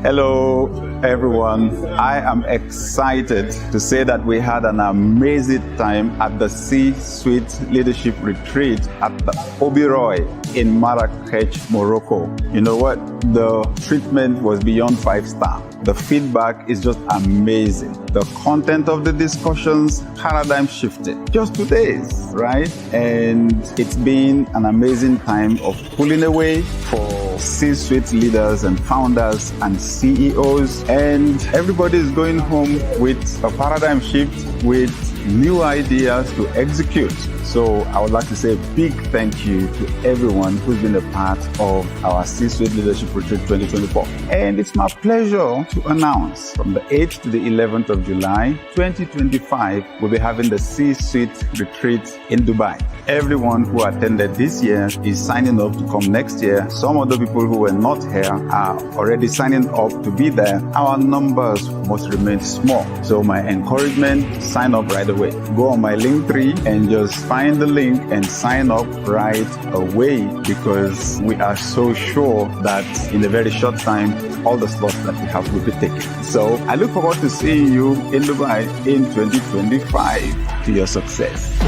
Hello, everyone. I am excited to say that we had an amazing time at the C-Suite Leadership Retreat at the Oberoi in Marrakech, Morocco. You know what? The treatment was beyond 5-star. The feedback is just amazing. The content of the discussions, paradigm shifted. Just 2 days, right? And it's been an amazing time of pulling away for C-suite leaders and founders and CEOs. And everybody is going home with a paradigm shift, with new ideas to execute. So I would like to say a big thank you to everyone who's been a part of our C-Suite Leadership Retreat 2024. And it's my pleasure to announce from the 8th to the 11th of July, 2025, we'll be having the C-Suite Retreat in Dubai. Everyone who attended this year is signing up to come next year. Some of the people who were not here are already signing up to be there. Our numbers must remain small. So my encouragement, sign up right away. Go on my Linktree and just find the link and sign up right away, because we are so sure that in a very short time, all the slots that we have will be taken. So I look forward to seeing you in Dubai in 2025 to your success.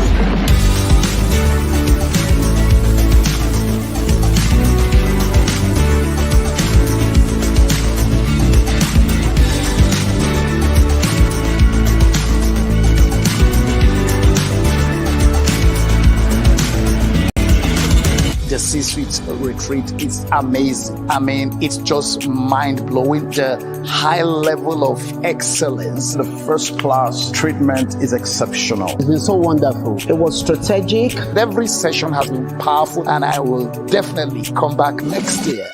The C-Suite retreat is amazing. I mean, it's just mind-blowing. The high level of excellence, the first class treatment is exceptional. It's been so wonderful. It was strategic. Every session has been powerful, and I will definitely come back next year.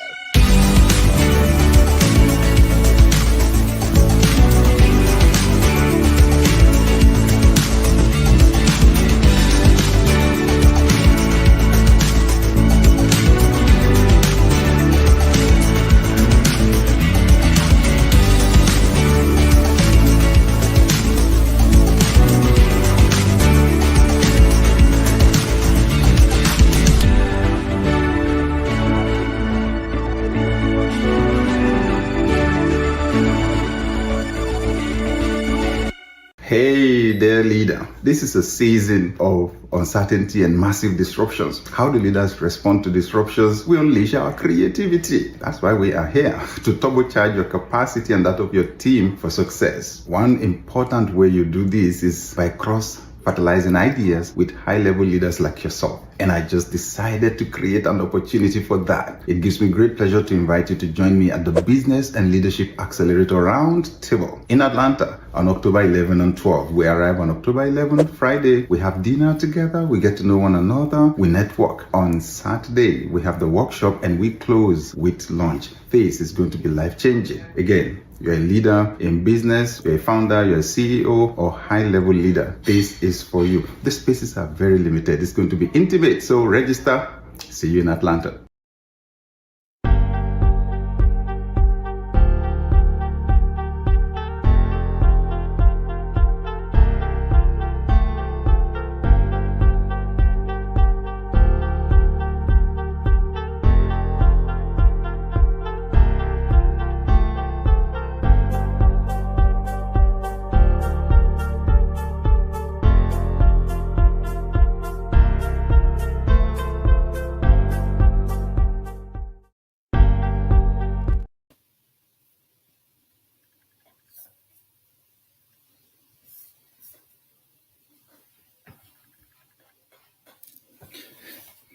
Hey there, leader. This is a season of uncertainty and massive disruptions. How do leaders respond to disruptions? We unleash our creativity. That's why we are here, to turbocharge your capacity and that of your team for success. One important way you do this is by cross-fertilizing ideas with high-level leaders like yourself. And I just decided to create an opportunity for that. It gives me great pleasure to invite you to join me at the Business and Leadership Accelerator Roundtable in Atlanta on October 11 and 12. We arrive on October 11, Friday. We have dinner together. We get to know one another. We network. On Saturday, we have the workshop and we close with lunch. This is going to be life-changing. Again, you're a leader in business, you're a founder, you're a CEO or high-level leader. This is for you. The spaces are very limited. It's going to be intimate, so register. See you in Atlanta.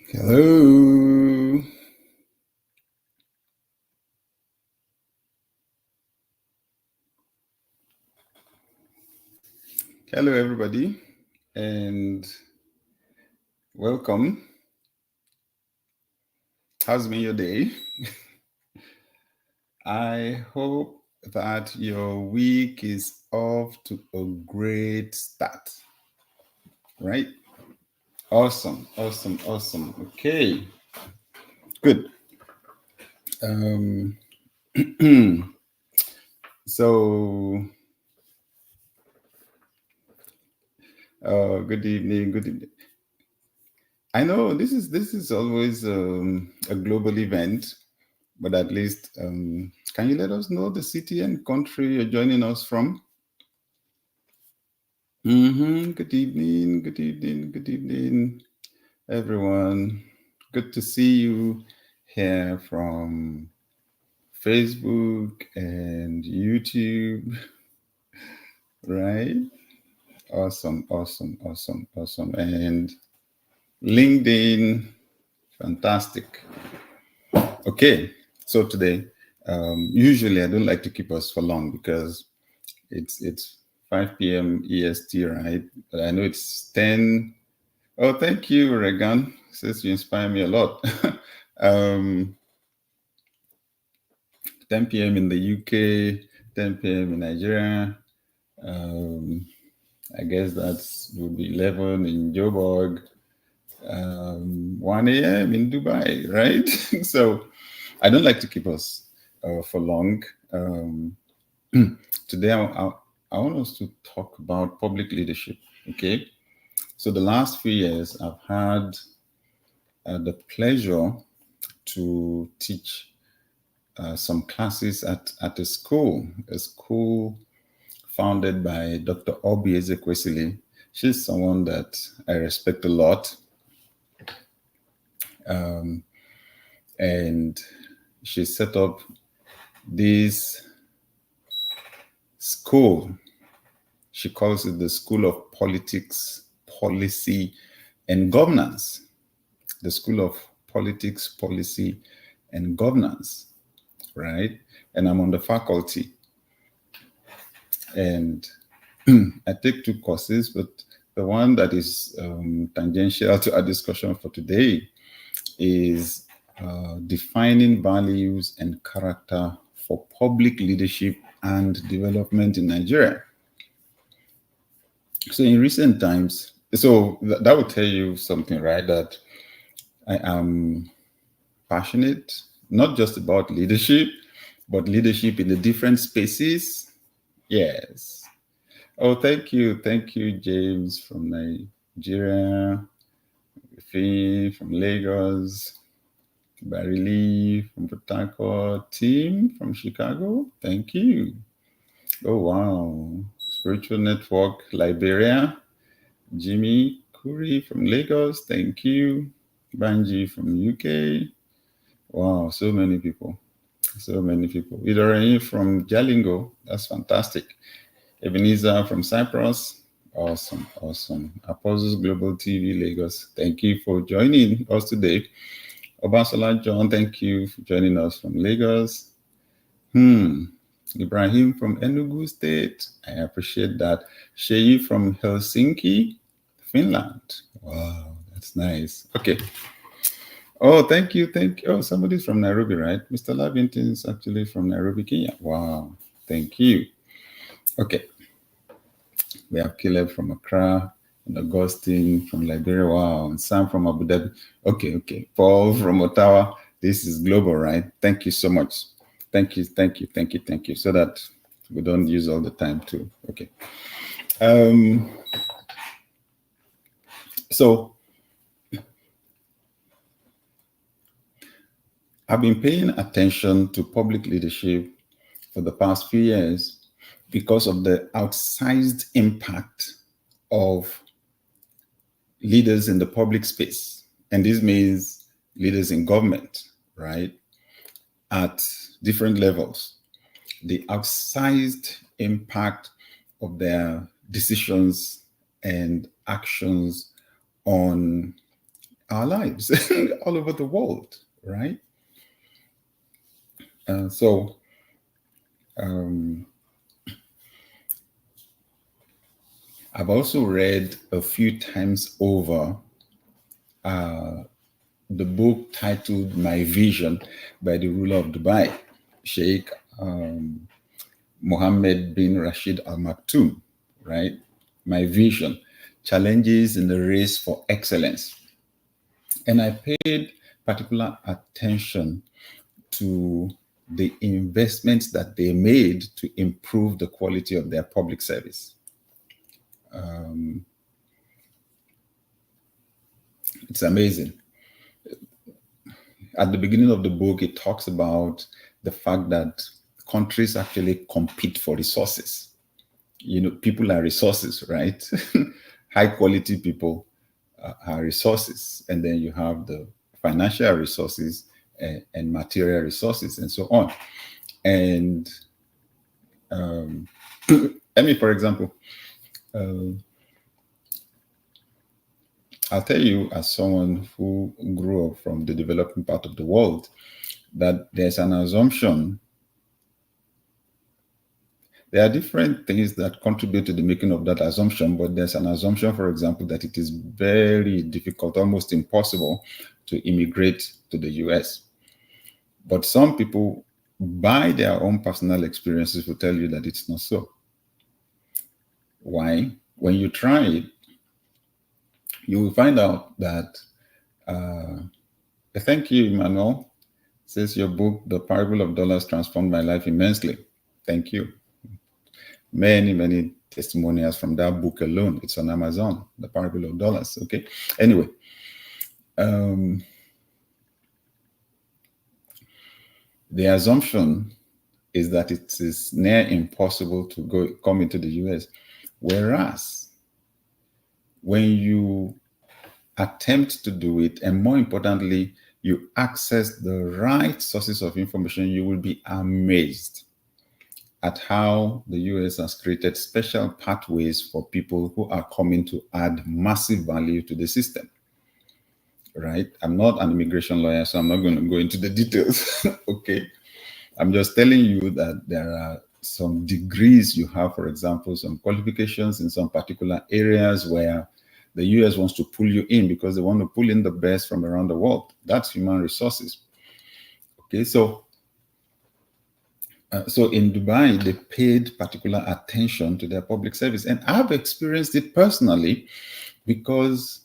Hello. Hello, everybody, and welcome. How's been your day? I hope that your week is off to a great start, right? Awesome. Okay, good. So, good evening. I know this is always a global event, but at least Can you let us know the city and country you're joining us from? Good evening, good evening, good evening, everyone. Good to see you here from Facebook and YouTube, right? Awesome, awesome, awesome, awesome. And LinkedIn, fantastic. Okay, so today, usually I don't like to keep us for long because it's 5 p.m. EST, right? But I know it's 10. Oh, thank you, Regan. Says you inspire me a lot. 10 p.m. in the UK, 10 p.m. in Nigeria. I guess that will be 11 in Joburg, 1 a.m. in Dubai, right? So I don't like to keep us for long. Today, I want us to talk about public leadership, okay? So the last few years, I've had the pleasure to teach some classes at a school founded by Dr. Obi Ezekwesili. She's someone that I respect a lot. And she set up this school. She calls it the School of Politics, Policy, and Governance. The School of Politics, Policy, and Governance, right? And I'm on the faculty. And I take 2 courses, but the one that is tangential to our discussion for today is defining values and character for public leadership and development in Nigeria. So in recent times, so that will tell you something, right? That I am passionate, not just about leadership, but leadership in the different spaces. Yes. Oh, thank you, James from Nigeria, Fee from Lagos, Barry Lee from Port Harcourt, Tim from Chicago. Thank you. Oh, wow. Spiritual Network, Liberia. Jimmy Curry from Lagos. Thank you. Banji from UK. Wow, so many people. So many people. Idorain from Jalingo. That's fantastic. Ebenezer from Cyprus. Awesome, awesome. Apostles Global TV Lagos. Thank you for joining us today. Obasola John, thank you for joining us from Lagos. Ibrahim from Enugu State. I appreciate that. Sheyi from Helsinki, Finland. Wow, that's nice. Okay. Oh, thank you. Oh, somebody's from Nairobi, right? Mr. Lavington is actually from Nairobi, Kenya. Wow, thank you. Okay. We have Caleb from Accra, and Augustine from Liberia. Wow, and Sam from Abu Dhabi. Okay. Paul from Ottawa. This is global, right? Thank you so much. Thank you. So that we don't use all the time too. Okay. So I've been paying attention to public leadership for the past few years because of the outsized impact of leaders in the public space. And this means leaders in government, right? At different levels. The outsized impact of their decisions and actions on our lives all over the world, right? I've also read a few times over the book titled My Vision by the ruler of Dubai, Sheikh Mohammed bin Rashid Al Maktoum, right? My Vision, Challenges in the Race for Excellence. And I paid particular attention to the investments that they made to improve the quality of their public service. It's amazing. At the beginning of the book, it talks about the fact that countries actually compete for resources. People are resources, right? High quality people are resources. And then you have the financial resources and material resources and so on. And for example, I'll tell you, as someone who grew up from the developing part of the world, that there's an assumption. There are different things that contribute to the making of that assumption, but there's an assumption, for example, that it is very difficult, almost impossible, to immigrate to the US. But some people, by their own personal experiences, will tell you that it's not so. Why? When you try it, you will find out that, thank you, Emmanuel, says your book, The Parable of Dollars, transformed my life immensely. Thank you. Many, many testimonials from that book alone. It's on Amazon, The Parable of Dollars. Okay. Anyway, the assumption is that it is near impossible to come into the US. Whereas when you attempt to do it, and more importantly, you access the right sources of information, you will be amazed at how the US has created special pathways for people who are coming to add massive value to the system. Right? I'm not an immigration lawyer, so I'm not going to go into the details. Okay. I'm just telling you that there are some degrees you have, for example, some qualifications in some particular areas where the US wants to pull you in because they want to pull in the best from around the world. That's human resources. Okay, so in Dubai, they paid particular attention to their public service. And I've experienced it personally because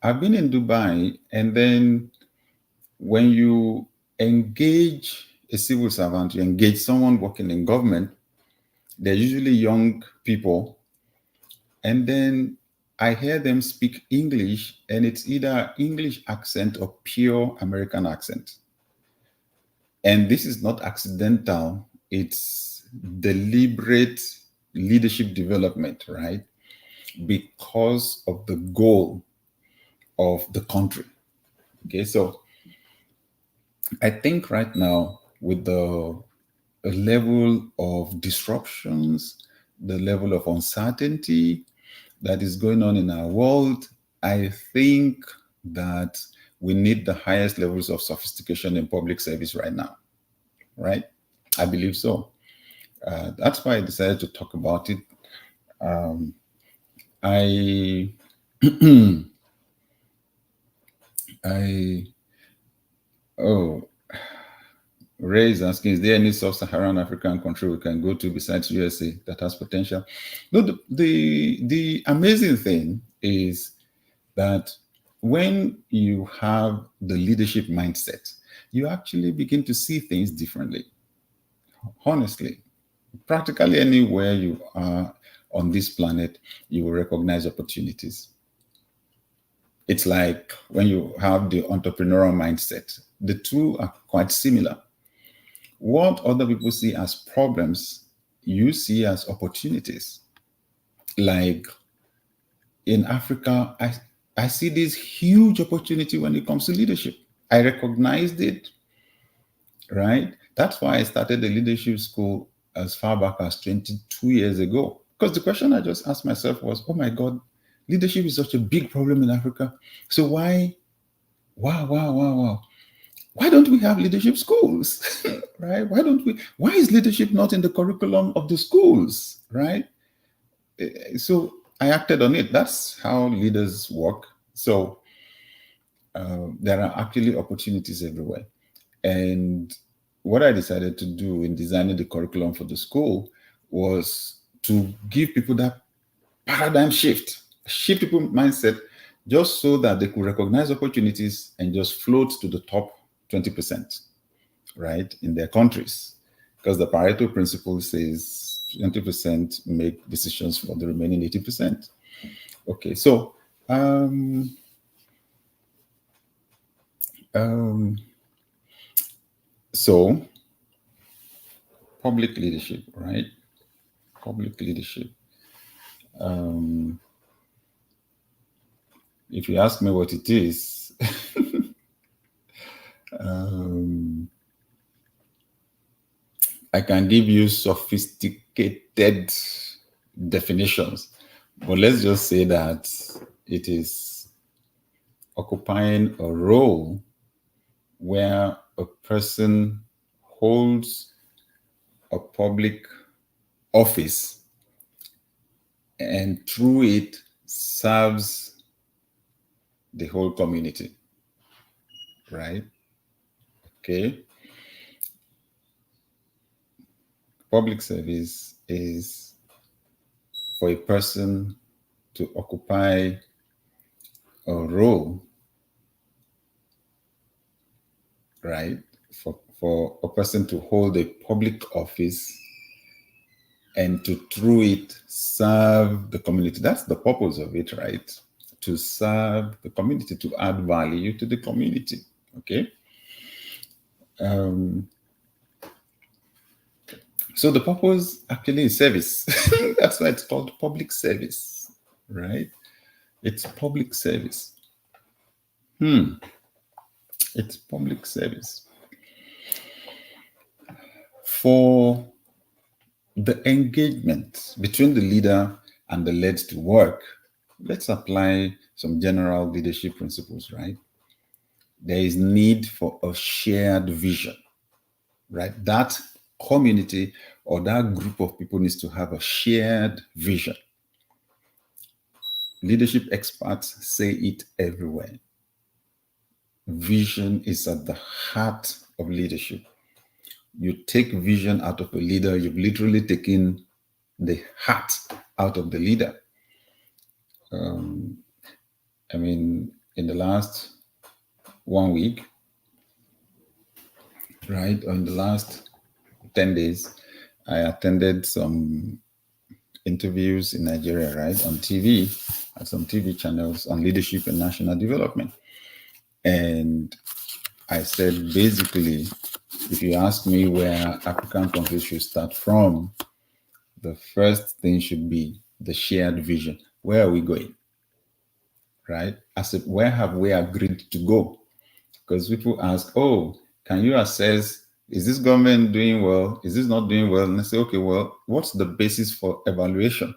I've been in Dubai, and then when you engage a civil servant, you engage someone working in government, they're usually young people. And then I hear them speak English, and it's either English accent or pure American accent. And this is not accidental. It's deliberate leadership development, right? Because of the goal of the country. Okay, so I think right now with the level of disruptions, the level of uncertainty that is going on in our world, I think that we need the highest levels of sophistication in public service right now, right? I believe so. That's why I decided to talk about it. Ray is asking, is there any sub-Saharan African country we can go to besides USA that has potential? No, the amazing thing is that when you have the leadership mindset, you actually begin to see things differently. Honestly, practically anywhere you are on this planet, you will recognize opportunities. It's like when you have the entrepreneurial mindset, the two are quite similar. What other people see as problems, you see as opportunities. Like in Africa, I see this huge opportunity when it comes to leadership. I recognized it, right? That's why I started the leadership school as far back as 22 years ago. Because the question I just asked myself was, oh my God, leadership is such a big problem in Africa. So why don't we have leadership schools, right? Why is leadership not in the curriculum of the schools, right? So I acted on it. That's how leaders work. So there are actually opportunities everywhere. And what I decided to do in designing the curriculum for the school was to give people that paradigm shift people mindset, just so that they could recognize opportunities and just float to the top 20%, right, in their countries. Because the Pareto principle says 20% make decisions for the remaining 80%. Okay, so public leadership, right? Public leadership. If you ask me what it is, I can give you sophisticated definitions, but let's just say that it is occupying a role where a person holds a public office and through it serves the whole community, right? Okay. Public service is for a person to occupy a role, right? For a person to hold a public office and to through it serve the community. That's the purpose of it, right? To serve the community, to add value to the community, okay? So the purpose actually is service. That's why it's called public service, right? It's public service. It's public service. For the engagement between the leader and the led to work, let's apply some general leadership principles, right? There is need for a shared vision, right? That community or that group of people needs to have a shared vision. Leadership experts say it everywhere. Vision is at the heart of leadership. You take vision out of a leader, you've literally taken the heart out of the leader. I mean, in the last 1 week, right, or in the last 10 days, I attended some interviews in Nigeria, right, on TV, at some TV channels on leadership and national development. And I said, basically, if you ask me where African countries should start from, the first thing should be the shared vision. Where are we going? Right? I said, where have we agreed to go? Because people ask, oh, can you assess, is this government doing well? Is this not doing well? And I say, okay, well, what's the basis for evaluation?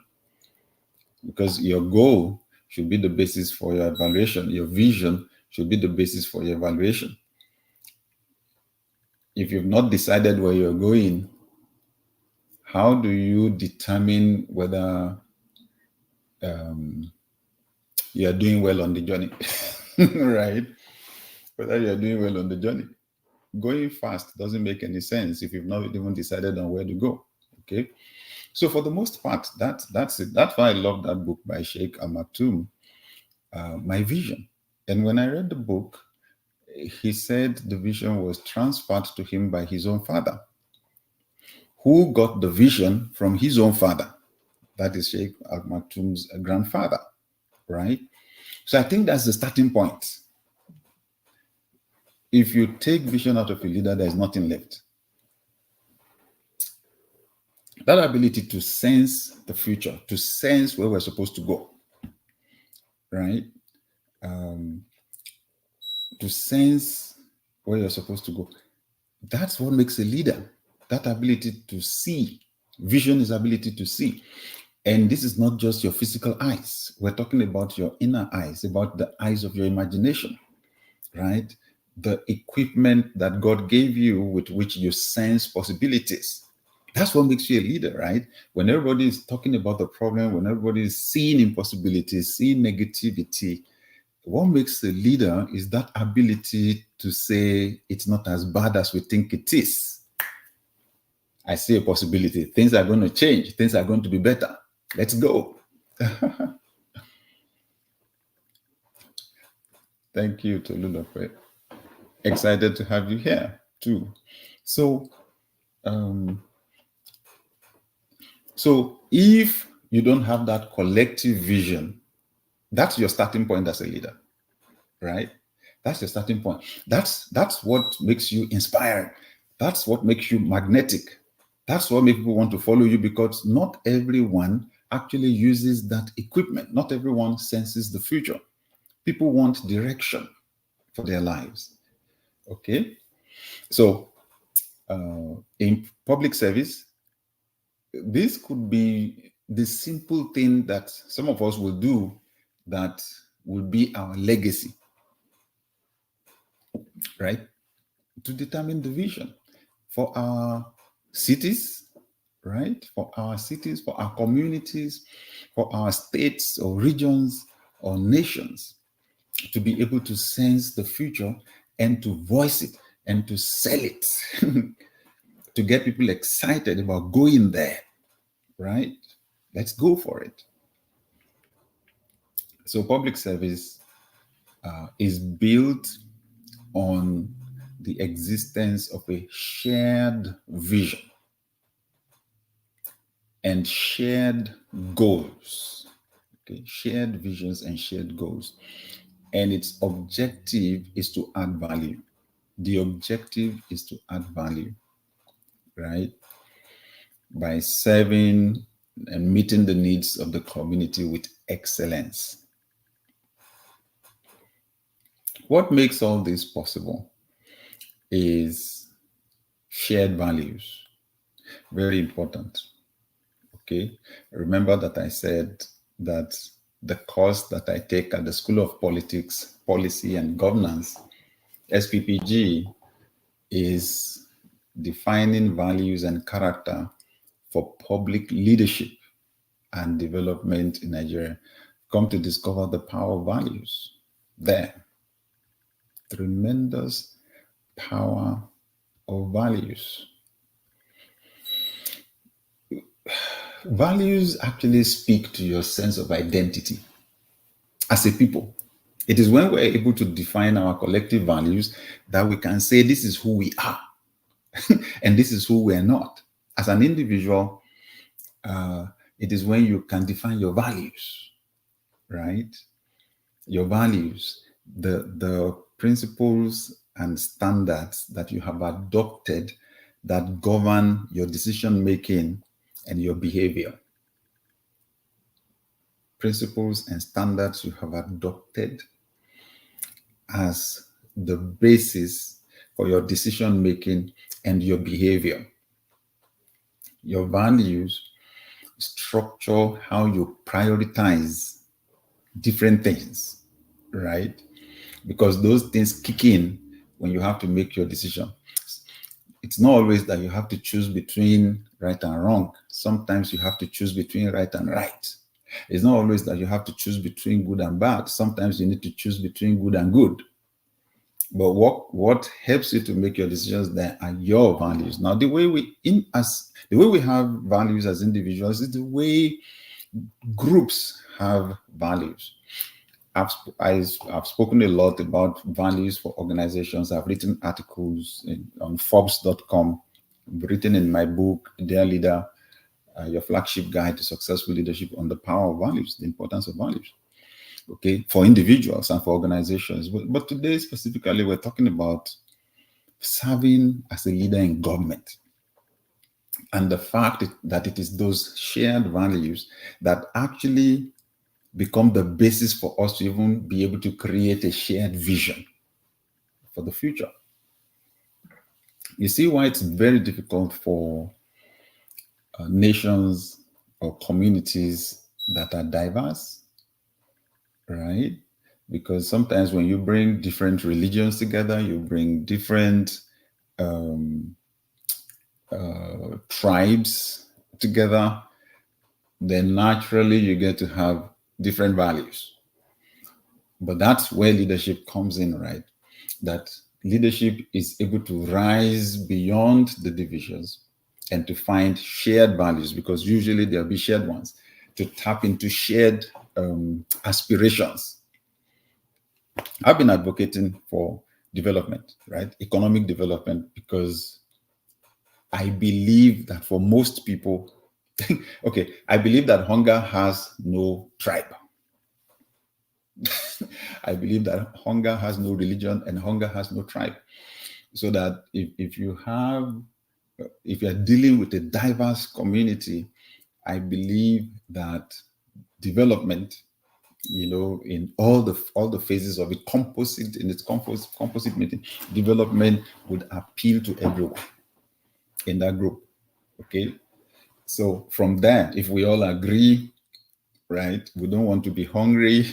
Because your goal should be the basis for your evaluation. Your vision should be the basis for your evaluation. If you've not decided where you're going, how do you determine whether you are doing well on the journey, right? Whether you are doing well on the journey. Going fast doesn't make any sense if you've not even decided on where to go, okay? So for the most part, that's it. That's why I love that book by Sheikh Al Maktoum, My Vision. And when I read the book, he said the vision was transferred to him by his own father, who got the vision from his own father. That is Sheikh Al Maktoum's grandfather, right? So I think that's the starting point. If you take vision out of a leader, there's nothing left. That ability to sense the future, to sense where we're supposed to go, right? To sense where you're supposed to go. That's what makes a leader. That ability to see. Vision is ability to see. And this is not just your physical eyes. We're talking about your inner eyes, about the eyes of your imagination, right? The equipment that God gave you with which you sense possibilities. That's what makes you a leader, right? When everybody is talking about the problem, when everybody is seeing impossibilities, seeing negativity, what makes a leader is that ability to say it's not as bad as we think it is. I see a possibility. Things are going to change. Things are going to be better. Let's go. Thank you, Tolulope. Excited to have you here too. So if you don't have that collective vision, that's your starting point as a leader, right? That's your starting point. That's what makes you inspiring. That's what makes you magnetic. That's what makes people want to follow you, because not everyone actually uses that equipment. Not everyone senses the future. People want direction for their lives. Okay? So, in public service, this could be the simple thing that some of us will do that will be our legacy, right? To determine the vision for our cities, right? For our cities, for our communities, for our states or regions or nations, to be able to sense the future and to voice it and to sell it, to get people excited about going there, right? Let's go for it. So public service is built on the existence of a shared vision and shared goals. Okay, shared visions and shared goals. And its objective is to add value. The objective is to add value, right? By serving and meeting the needs of the community with excellence. What makes all this possible is shared values. Very important. Okay. Remember that I said that the course that I take at the School of Politics, Policy and Governance, SPPG, is defining values and character for public leadership and development in Nigeria. Come to discover the power of values there. Tremendous power of values. Values actually speak to your sense of identity as a people. It is when we're able to define our collective values that we can say this is who we are and this is who we're not. As an individual, it is when you can define your values, right? Your values, the principles and standards that you have adopted that govern your decision making and your behavior. Principles and standards you have adopted as the basis for your decision making and your behavior. Your values structure how you prioritize different things, right? Because those things kick in when you have to make your decision. It's not always that you have to choose between right and wrong. Sometimes you have to choose between right and right. It's not always that you have to choose between good and bad. Sometimes you need to choose between good and good. But what helps you to make your decisions there are your values. Now, the way we have values as individuals is the way groups have values. I've spoken a lot about values for organizations. I've written articles on Forbes.com. I've written in my book, Dear Leader, Your Flagship Guide to Successful Leadership, on the power of values, the importance of values, okay, for individuals and for organizations. But today, specifically, we're talking about serving as a leader in government. And the fact that it is those shared values that actually become the basis for us to even be able to create a shared vision for the future. You see why it's very difficult for nations or communities that are diverse, right? Because sometimes when you bring different religions together, you bring different tribes together, then naturally you get to have different values. But that's where leadership comes in, right? That leadership is able to rise beyond the divisions and to find shared values, because usually there'll be shared ones, to tap into shared aspirations. I've been advocating for development, right? Economic development, because I believe that for most people, okay, I believe that hunger has no tribe. I believe that hunger has no religion and hunger has no tribe. So that if you have if you're dealing with a diverse community, I believe that development, in all the phases of it, composite meeting, development would appeal to everyone in that group. Okay. So from there, if we all agree, right, we don't want to be hungry,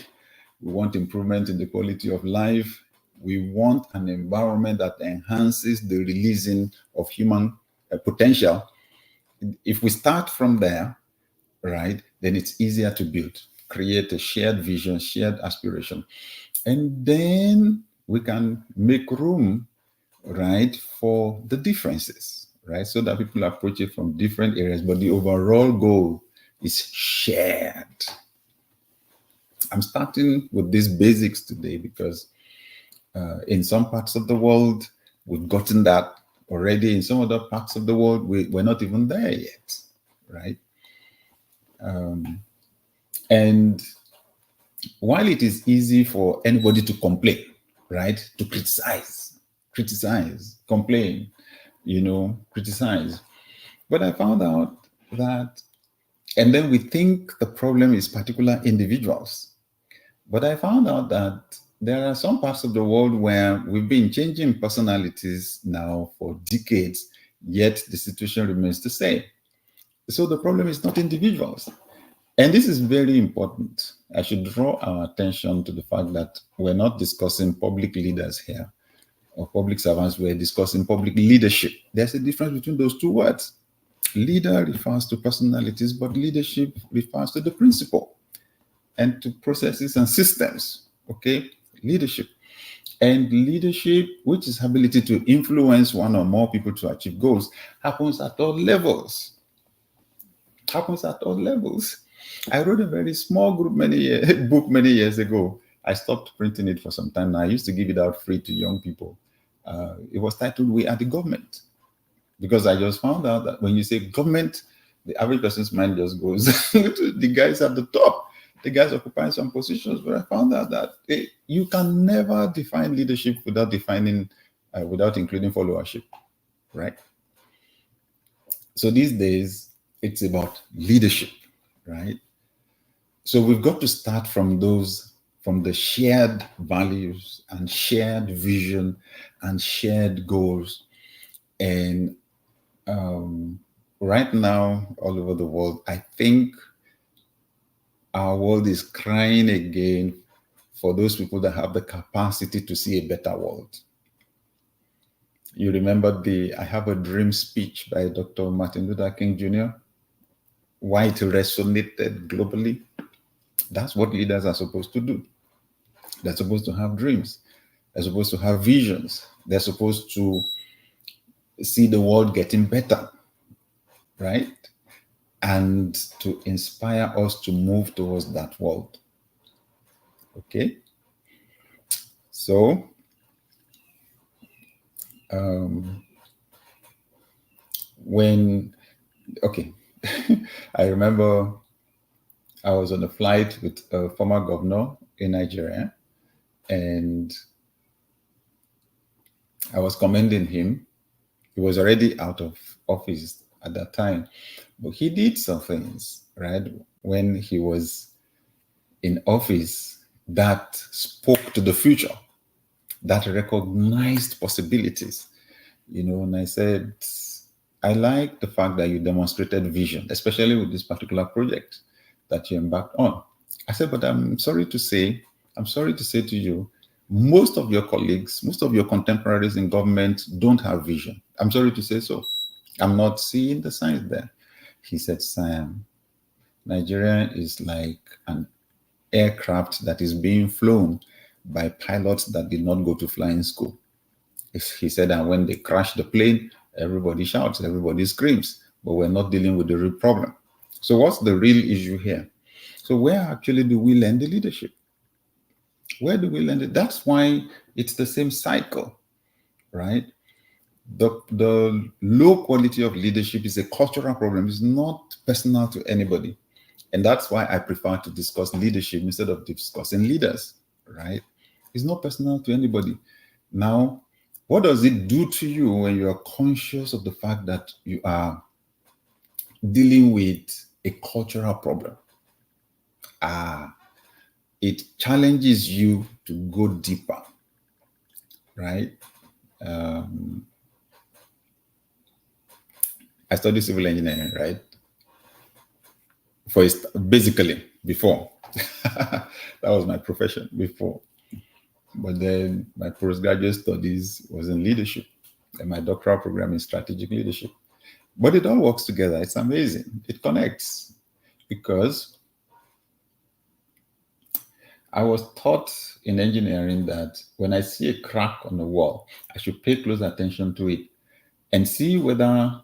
we want improvement in the quality of life, we want an environment that enhances the releasing of human potential. If we start from there, right, then it's easier to build, create a shared vision, shared aspiration. And then we can make room, right, for the differences, right, so that people approach it from different areas, but the overall goal is shared. I'm starting with these basics today because in some parts of the world, we've gotten that already. In some other parts of the world, we're not even there yet, right? And while it is easy for anybody to complain, right, to criticize, complain, criticize, but I found out that, and then we think the problem is particular individuals, but I found out that there are some parts of the world where we've been changing personalities now for decades, yet the situation remains the same. So the problem is not individuals. And this is very important. I should draw our attention to the fact that we're not discussing public leaders here or public servants, we're discussing public leadership. There's a difference between those two words. Leader refers to personalities, but leadership refers to the principle and to processes and systems, okay? Leadership. And leadership, which is ability to influence one or more people to achieve goals, happens at all levels. I wrote a very small book many years ago. I stopped printing it for some time now. I used to give it out free to young people. It was titled, "We Are the Government." Because I just found out that when you say government, the average person's mind just goes to the guys at the top, the guys occupying some positions. But I found out that you can never define leadership without including followership, right? So these days, it's about leadership, right? So we've got to start from the shared values and shared vision and shared goals. And right now, all over the world, I think our world is crying again for those people that have the capacity to see a better world. You remember the "I Have a Dream" speech by Dr. Martin Luther King Jr., why it resonated globally? That's what leaders are supposed to do. They're supposed to have dreams. They're supposed to have visions. They're supposed to see the world getting better, right? And to inspire us to move towards that world. Okay? So, I remember I was on a flight with a former governor in Nigeria, and I was commending him. He was already out of office at that time, but he did some things, right, when he was in office that spoke to the future, that recognized possibilities, and I said, I like the fact that you demonstrated vision, especially with this particular project that you embarked on. I said, but I'm sorry to say to you, most of your colleagues, most of your contemporaries in government don't have vision. I'm sorry to say so. I'm not seeing the signs there. He said, Sam, Nigeria is like an aircraft that is being flown by pilots that did not go to flying school. He said, and when they crash the plane, everybody shouts, everybody screams, but we're not dealing with the real problem. So what's the real issue here? So where actually do we learn the leadership? Where do we learn it? That's why it's the same cycle, right? The low quality of leadership is a cultural problem. It's not personal to anybody. And that's why I prefer to discuss leadership instead of discussing leaders, right? It's not personal to anybody. Now, What does it do to you when you are conscious of the fact that you are dealing with a cultural problem? It challenges you to go deeper, right? I studied civil engineering, right? Basically, before. That was my profession before. But then my postgraduate studies was in leadership, and my doctoral program in strategic leadership. But it all works together. It's amazing. It connects, because I was taught in engineering that when I see a crack on the wall, I should pay close attention to it and see whether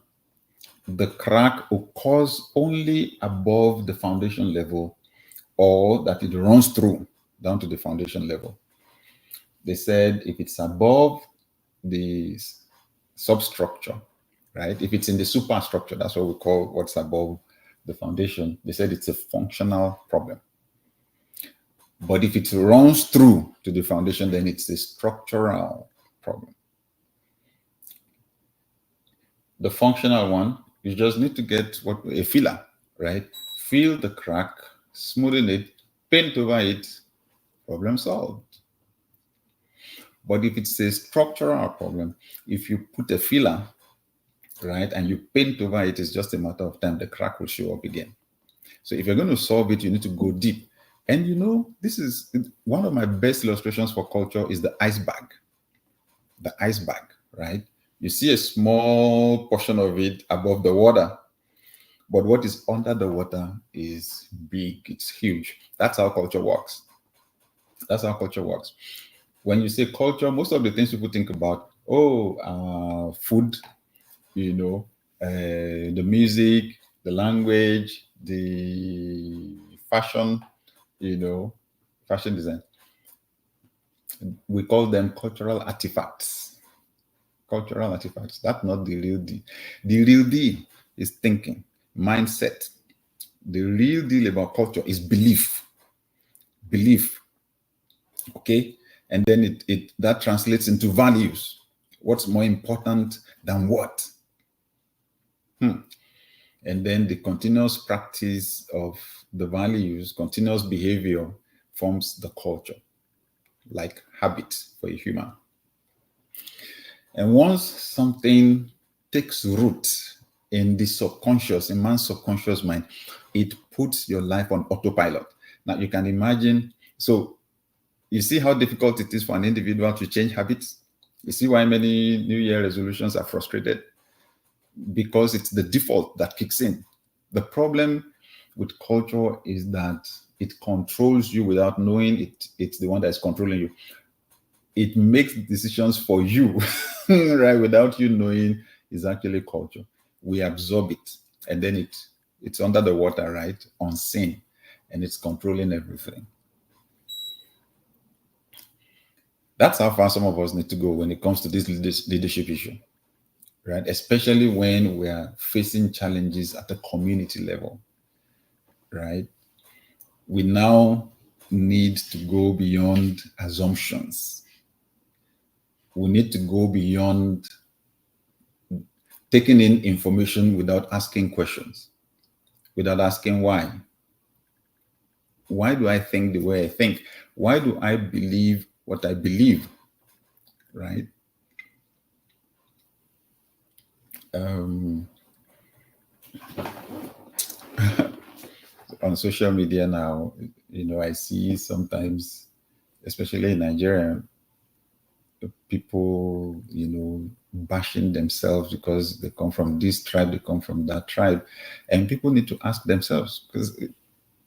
the crack occurs only above the foundation level or that it runs through down to the foundation level. They said if it's above the substructure, right? If it's in the superstructure, that's what we call what's above the foundation. They said it's a functional problem. But if it runs through to the foundation, then it's a structural problem. The functional one, you just need to get a filler, right? Fill the crack, smoothen it, paint over it, problem solved. But if it's a structural problem, if you put a filler, right, and you paint over it, it's just a matter of time, the crack will show up again. So if you're going to solve it, you need to go deep. And you know, this is one of my best illustrations for culture is the ice bag. The ice bag, right? You see a small portion of it above the water, but what is under the water is big, it's huge. That's how culture works. That's how culture works. When you say culture, most of the things people think about, food, you know, the music, the language, the fashion, you know, fashion design. We call them cultural artifacts. Cultural artifacts. That's not the real deal. The real deal is thinking, mindset. The real deal about culture is belief. Belief. Okay? And then that translates into values. What's more important than what? And then the continuous practice of the values, continuous behavior forms the culture, like habit for a human. And once something takes root in the subconscious, in man's subconscious mind, it puts your life on autopilot. Now you can imagine, so you see how difficult it is for an individual to change habits? You see why many New Year resolutions are frustrated? Because it's the default that kicks in. The problem with culture is that it controls you without knowing it's the one that is controlling you. It makes decisions for you, right? Without you knowing it's actually culture. We absorb it, and then it's under the water, right? Unseen, and it's controlling everything. That's how far some of us need to go when it comes to this leadership issue, right? Especially when we are facing challenges at the community level, right? We now need to go beyond assumptions. We need to go beyond taking in information without asking questions, without asking why. Why do I think the way I think? Why do I believe what I believe, right? On social media now, you know, I see sometimes, especially in Nigeria, people, you know, bashing themselves because they come from this tribe, they come from that tribe. And people need to ask themselves, because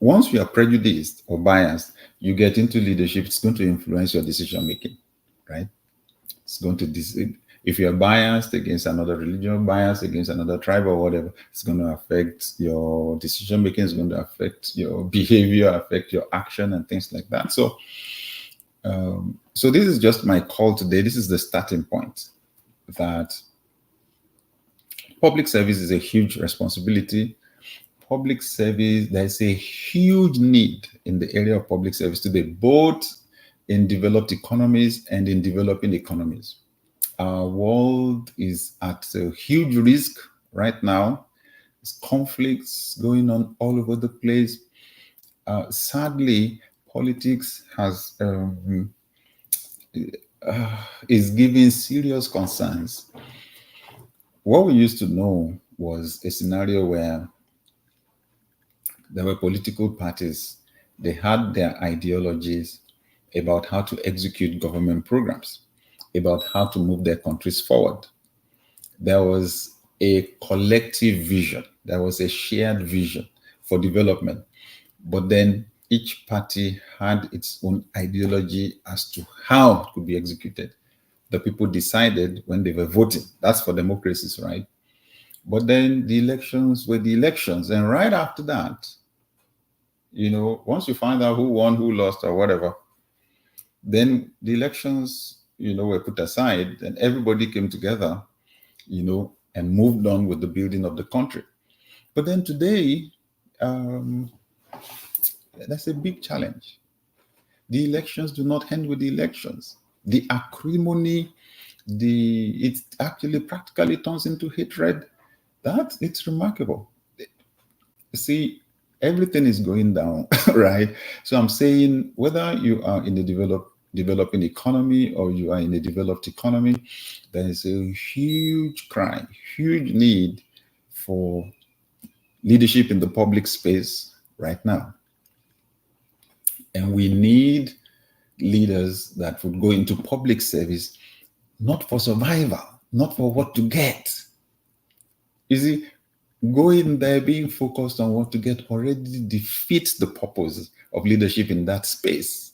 once you are prejudiced or biased, you get into leadership, it's going to influence your decision making, right? It's going to, if you're biased against another religion, biased against another tribe or whatever, it's going to affect your decision making, it's going to affect your behavior, affect your action and things like that. So this is just my call today. This is the starting point, that public service is a huge responsibility. Public service, there's a huge need in the area of public service today, both in developed economies and in developing economies. Our world is at a huge risk right now. There's conflicts going on all over the place. Sadly, politics is giving serious concerns. What we used to know was a scenario where there were political parties. They had their ideologies about how to execute government programs, about how to move their countries forward. There was a collective vision, there was a shared vision for development. But then each party had its own ideology as to how it could be executed. The people decided when they were voting. That's for democracies, right? But then the elections were the elections. And right after that, once you find out who won, who lost, or whatever, then the elections, were put aside and everybody came together, and moved on with the building of the country. But then today, that's a big challenge. The elections do not end with the elections. The acrimony, it actually practically turns into hatred. It's remarkable. See, everything is going down, right? So I'm saying whether you are in a developing economy or you are in a developed economy, there is a huge cry, huge need for leadership in the public space right now. And we need leaders that would go into public service, not for survival, not for what to get. You see, going there being focused on what to get already defeats the purpose of leadership in that space.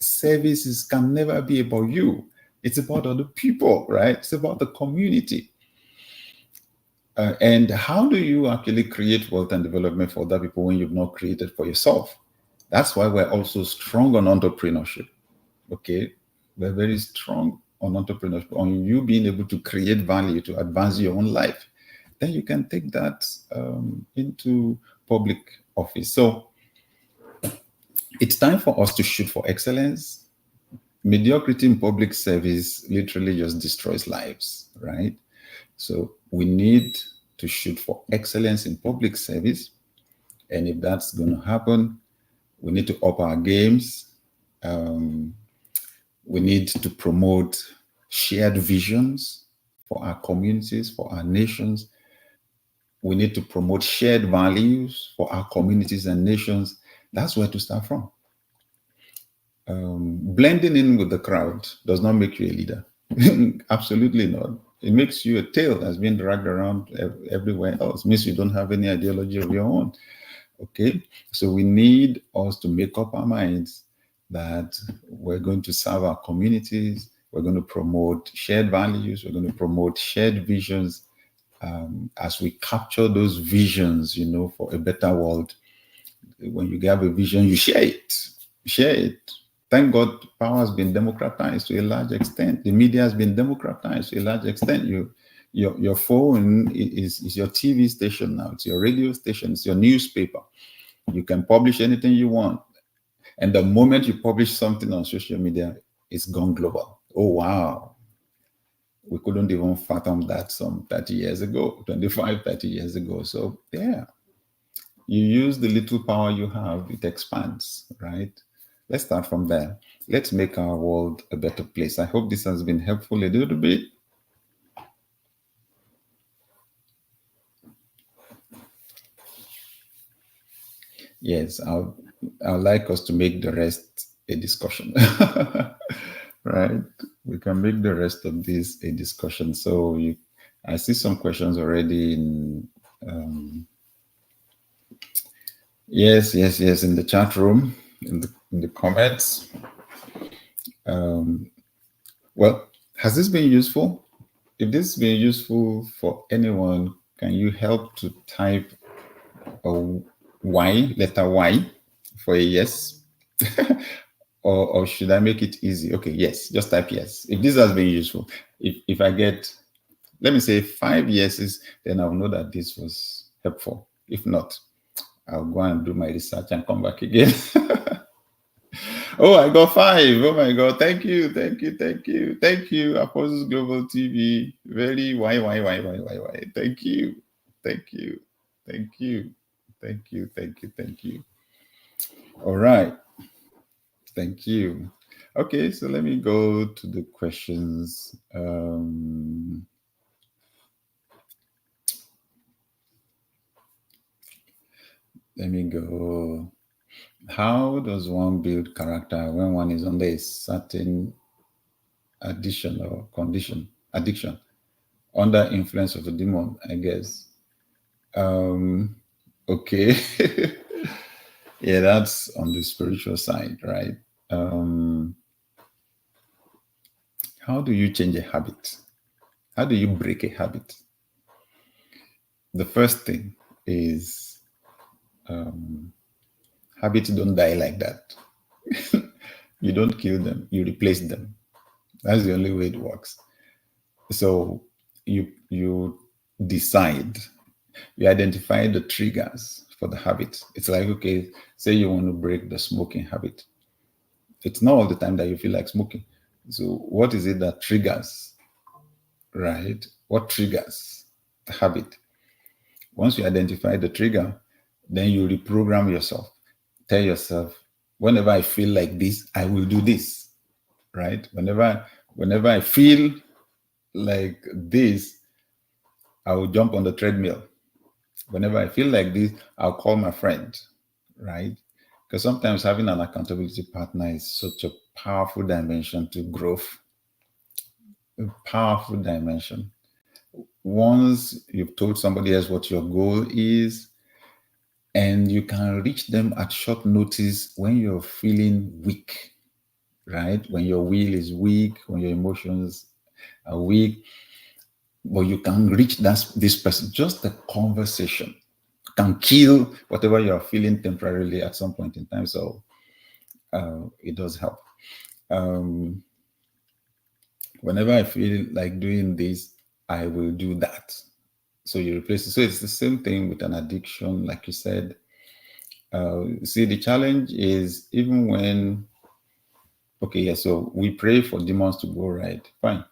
Services can never be about you. It's about other people, right? It's about the community. And how do you actually create wealth and development for other people when you've not created for yourself? That's why we're also strong on entrepreneurship. Okay, we're very strong on entrepreneurship, on you being able to create value to advance your own life. Then you can take that into public office. So it's time for us to shoot for excellence. Mediocrity in public service literally just destroys lives, right? So we need to shoot for excellence in public service. And if that's going to happen, we need to up our games. We need to promote shared visions for our communities, for our nations. We need to promote shared values for our communities and nations. That's where to start from. Blending in with the crowd does not make you a leader. Absolutely not. It makes you a tail that's being dragged around everywhere else. It means you don't have any ideology of your own. Okay, so we need us to make up our minds that we're going to serve our communities. We're going to promote shared values. We're going to promote shared visions. As we capture those visions, for a better world. When you have a vision, you share it. Share it. Thank God, power has been democratized to a large extent. The media has been democratized to a large extent. Your phone is your TV station now. It's your radio station. It's your newspaper. You can publish anything you want. And the moment you publish something on social media, it's gone global. Oh, wow. We couldn't even fathom that some 30 years ago, 25, 30 years ago. So, yeah, you use the little power you have, it expands, right? Let's start from there. Let's make our world a better place. I hope this has been helpful a little bit. Yes, I'd like us to make the rest a discussion, right? We can make the rest of this a discussion. So I see some questions already in, yes, in the chat room, in the comments. Well, has this been useful? If this has been useful for anyone, can you help to type a Y, letter Y, for a yes? or should I make it easy? Okay, yes, just type yes. If this has been useful, if I get, let me say 5 yeses, then I'll know that this was helpful. If not, I'll go and do my research and come back again. Oh, I got 5. Oh my God. Thank you. Thank you. Thank you. Thank you. Apostles Global TV. Very why. Thank you. Thank you. Thank you. Thank you. Thank you. Thank you. All right. Thank you. Okay, so let me go to the questions. Let me go. How does one build character when one is under a certain addiction or addiction, under influence of a demon, I guess? Okay. Yeah, that's on the spiritual side, right? How do you change a habit? How do you break a habit? The first thing is habits don't die like that. You don't kill them, you replace them. That's the only way it works. So you decide, you identify the triggers for the habit. It's like, okay, say you want to break the smoking habit. It's not all the time that you feel like smoking. So what is it that triggers, right? What triggers the habit? Once you identify the trigger, then you reprogram yourself. Tell yourself, whenever I feel like this, I will do this, right? Whenever I feel like this, I will jump on the treadmill. Whenever I feel like this, I'll call my friend, right? Because sometimes having an accountability partner is such a powerful dimension to growth, a powerful dimension. Once you've told somebody else what your goal is, and you can reach them at short notice when you're feeling weak, right? When your will is weak, when your emotions are weak, but you can reach this person. Just the conversation can kill whatever you're feeling temporarily at some point in time. So it does help. Whenever I feel like doing this, I will do that. So you replace it. So it's the same thing with an addiction, like you said. See, the challenge is even when, okay, yeah, so we pray for demons to go right, fine.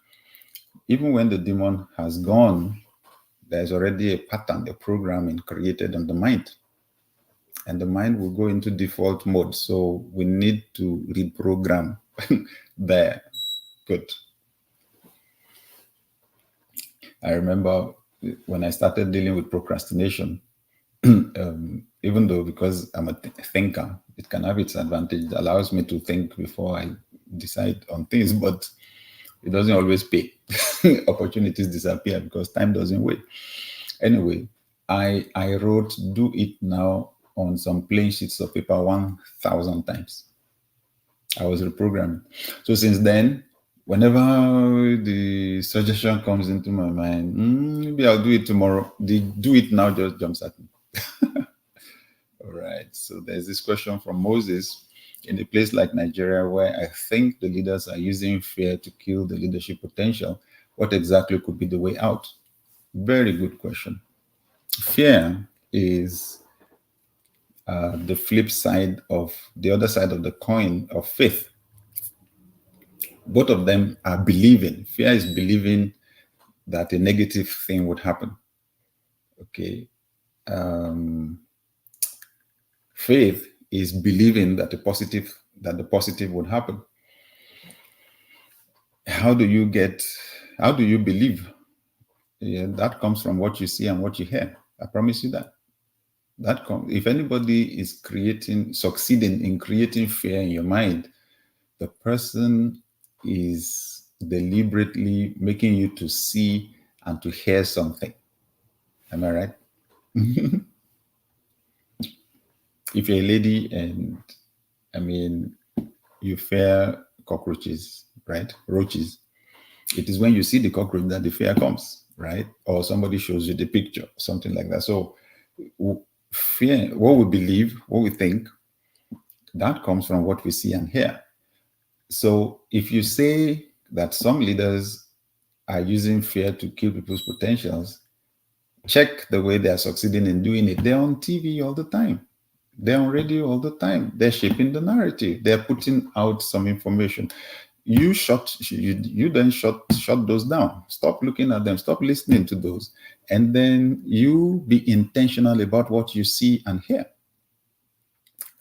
Even when the demon has gone, there's already a pattern, a programming created on the mind. And the mind will go into default mode. So we need to reprogram there. Good. I remember when I started dealing with procrastination, even though because I'm a thinker, it can have its advantage. It allows me to think before I decide on things, but it doesn't always pay. Opportunities disappear because time doesn't wait. Anyway, I wrote "do it now" on some plain sheets of paper 1,000 times. I was reprogramming. So since then, whenever the suggestion comes into my mind, maybe I'll do it tomorrow, the "do it now" just jumps at me. All right. So there's this question from Moses. In a place like Nigeria, where I think the leaders are using fear to kill the leadership potential, what exactly could be the way out? Very good question. Fear is the flip side of the other side of the coin of faith. Both of them are believing. Fear is believing that a negative thing would happen. Okay. Faith is believing that the positive would happen. How do you believe? Yeah, that comes from what you see and what you hear. I promise you that. If anybody is succeeding in creating fear in your mind, the person is deliberately making you to see and to hear something. Am I right? If you're a lady and you fear cockroaches, right? Roaches. It is when you see the cockroach that the fear comes, right? Or somebody shows you the picture, something like that. So fear, what we believe, what we think, that comes from what we see and hear. So if you say that some leaders are using fear to kill people's potentials, check the way they are succeeding in doing it. They're on TV all the time. They're on radio all the time. They're shaping the narrative. They're putting out some information. You then shut those down. Stop looking at them. Stop listening to those. And then you be intentional about what you see and hear.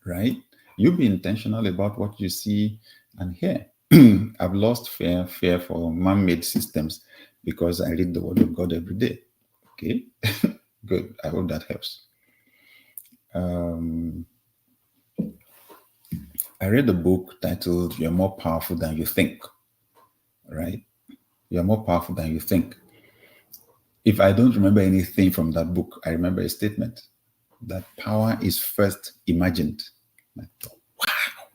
Right? You be intentional about what you see and hear. I've lost fear for man-made systems because I read the Word of God every day. Okay, good. I hope that helps. I read a book titled "You're More Powerful Than You Think." Right? You're more powerful than you think. If I don't remember anything from that book, I remember a statement that power is first imagined. I thought, wow.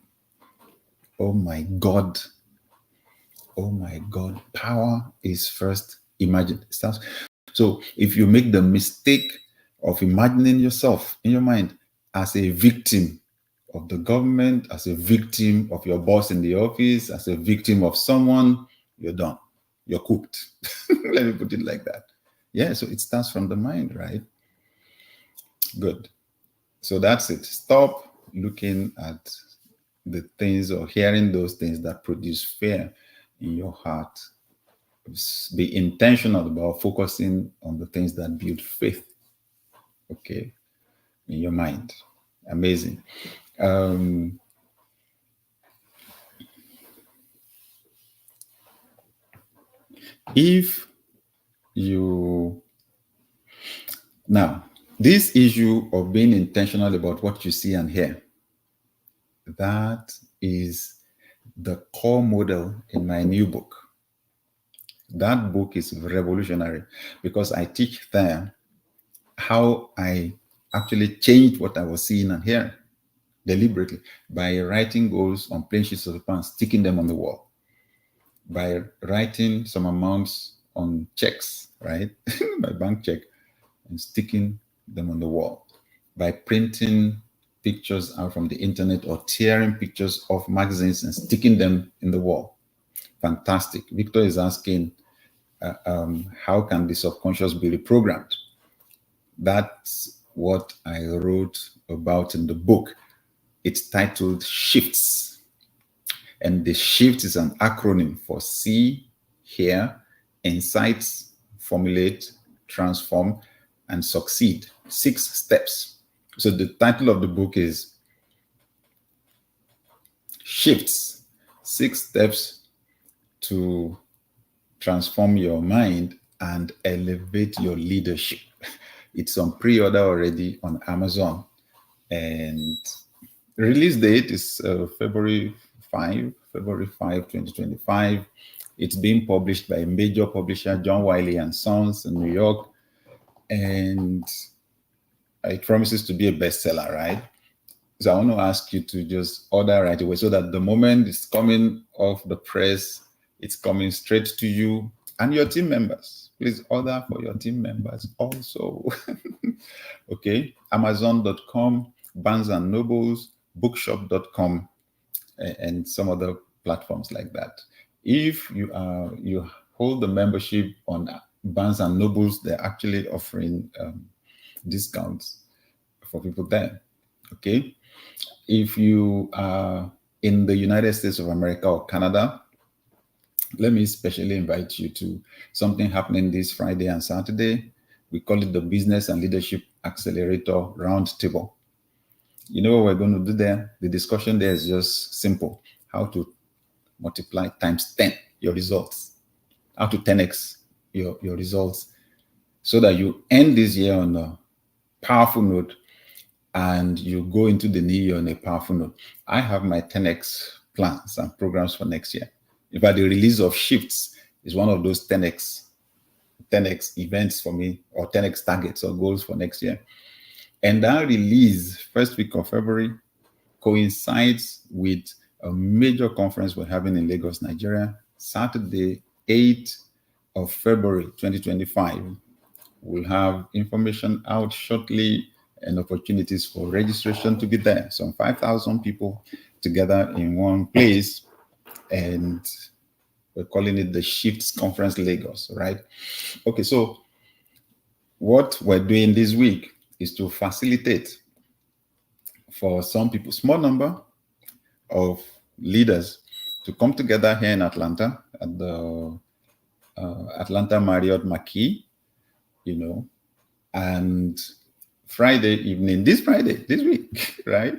Oh my God. Oh my God. Power is first imagined. So if you make the mistake of imagining yourself in your mind as a victim of the government, as a victim of your boss in the office, as a victim of someone, you're done. You're cooked. Let me put it like that. Yeah, so it starts from the mind, right? Good. So that's it. Stop looking at the things or hearing those things that produce fear in your heart. Be intentional about focusing on the things that build faith, okay, in your mind. Amazing. If you now, this issue of being intentional about what you see and hear, that is the core model in my new book. That book is revolutionary because I teach there how I actually changed what I was seeing and hearing deliberately by writing goals on plain sheets of paper and sticking them on the wall, by writing some amounts on checks, right? My bank check, and sticking them on the wall, by printing pictures out from the internet or tearing pictures off magazines and sticking them in the wall. Fantastic. Victor is asking, how can the subconscious be reprogrammed? That's what I wrote about in the book. It's titled Shifts. And the shift is an acronym for see, hear, insights, formulate, transform, and succeed. 6 steps. So the title of the book is Shifts, 6 steps to transform your mind and elevate your leadership. It's on pre-order already on Amazon. And release date is February 5, 2025. It's being published by a major publisher, John Wiley and Sons in New York. And it promises to be a bestseller, right? So I want to ask you to just order right away so that the moment it's coming off the press, it's coming straight to you and your team members. Please order for your team members also. Okay, Amazon.com, Barnes and Nobles, Bookshop.com, and some other platforms like that. If you hold the membership on Barnes and Nobles, they're actually offering discounts for people there. Okay, if you are in the United States of America or Canada, let me especially invite you to something happening this Friday and Saturday. We call it the Business and Leadership Accelerator Roundtable. You know what we're going to do there? The discussion there is just simple. How to multiply times 10 your results. How to 10x your results so that you end this year on a powerful note and you go into the new year on a powerful note. I have my 10x plans and programs for next year. In fact, the release of Shifts is one of those 10x events for me, or 10x targets or goals for next year. And that release, first week of February, coincides with a major conference we're having in Lagos, Nigeria, Saturday, 8th of February, 2025. We'll have information out shortly and opportunities for registration to be there. Some 5,000 people together in one place. And we're calling it the Shifts Conference Lagos, right? Okay, so what we're doing this week is to facilitate for some people, small number of leaders to come together here in Atlanta at the Atlanta Marriott Marquis, and Friday evening, this week, right?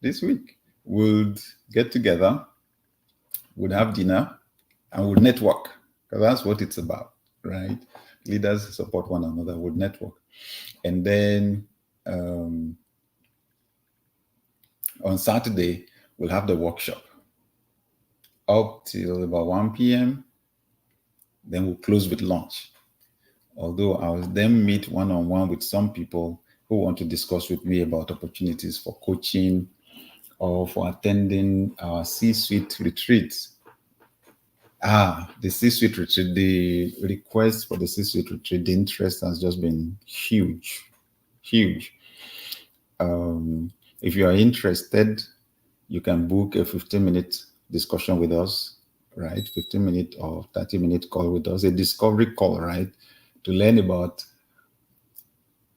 This week, we'll get together, we'll have dinner, and we'll network, because that's what it's about, right? Leaders support one another, we'll network. And then on Saturday, we'll have the workshop up till about 1 p.m. Then we'll close with lunch. Although I'll then meet one-on-one with some people who want to discuss with me about opportunities for coaching or for attending our C-suite retreats. The C-suite retreat, the request for the C-suite retreat, the interest has just been huge. If you are interested, you can book a 15-minute discussion with us, right? 15-minute or 30-minute call with us, a discovery call, right? To learn about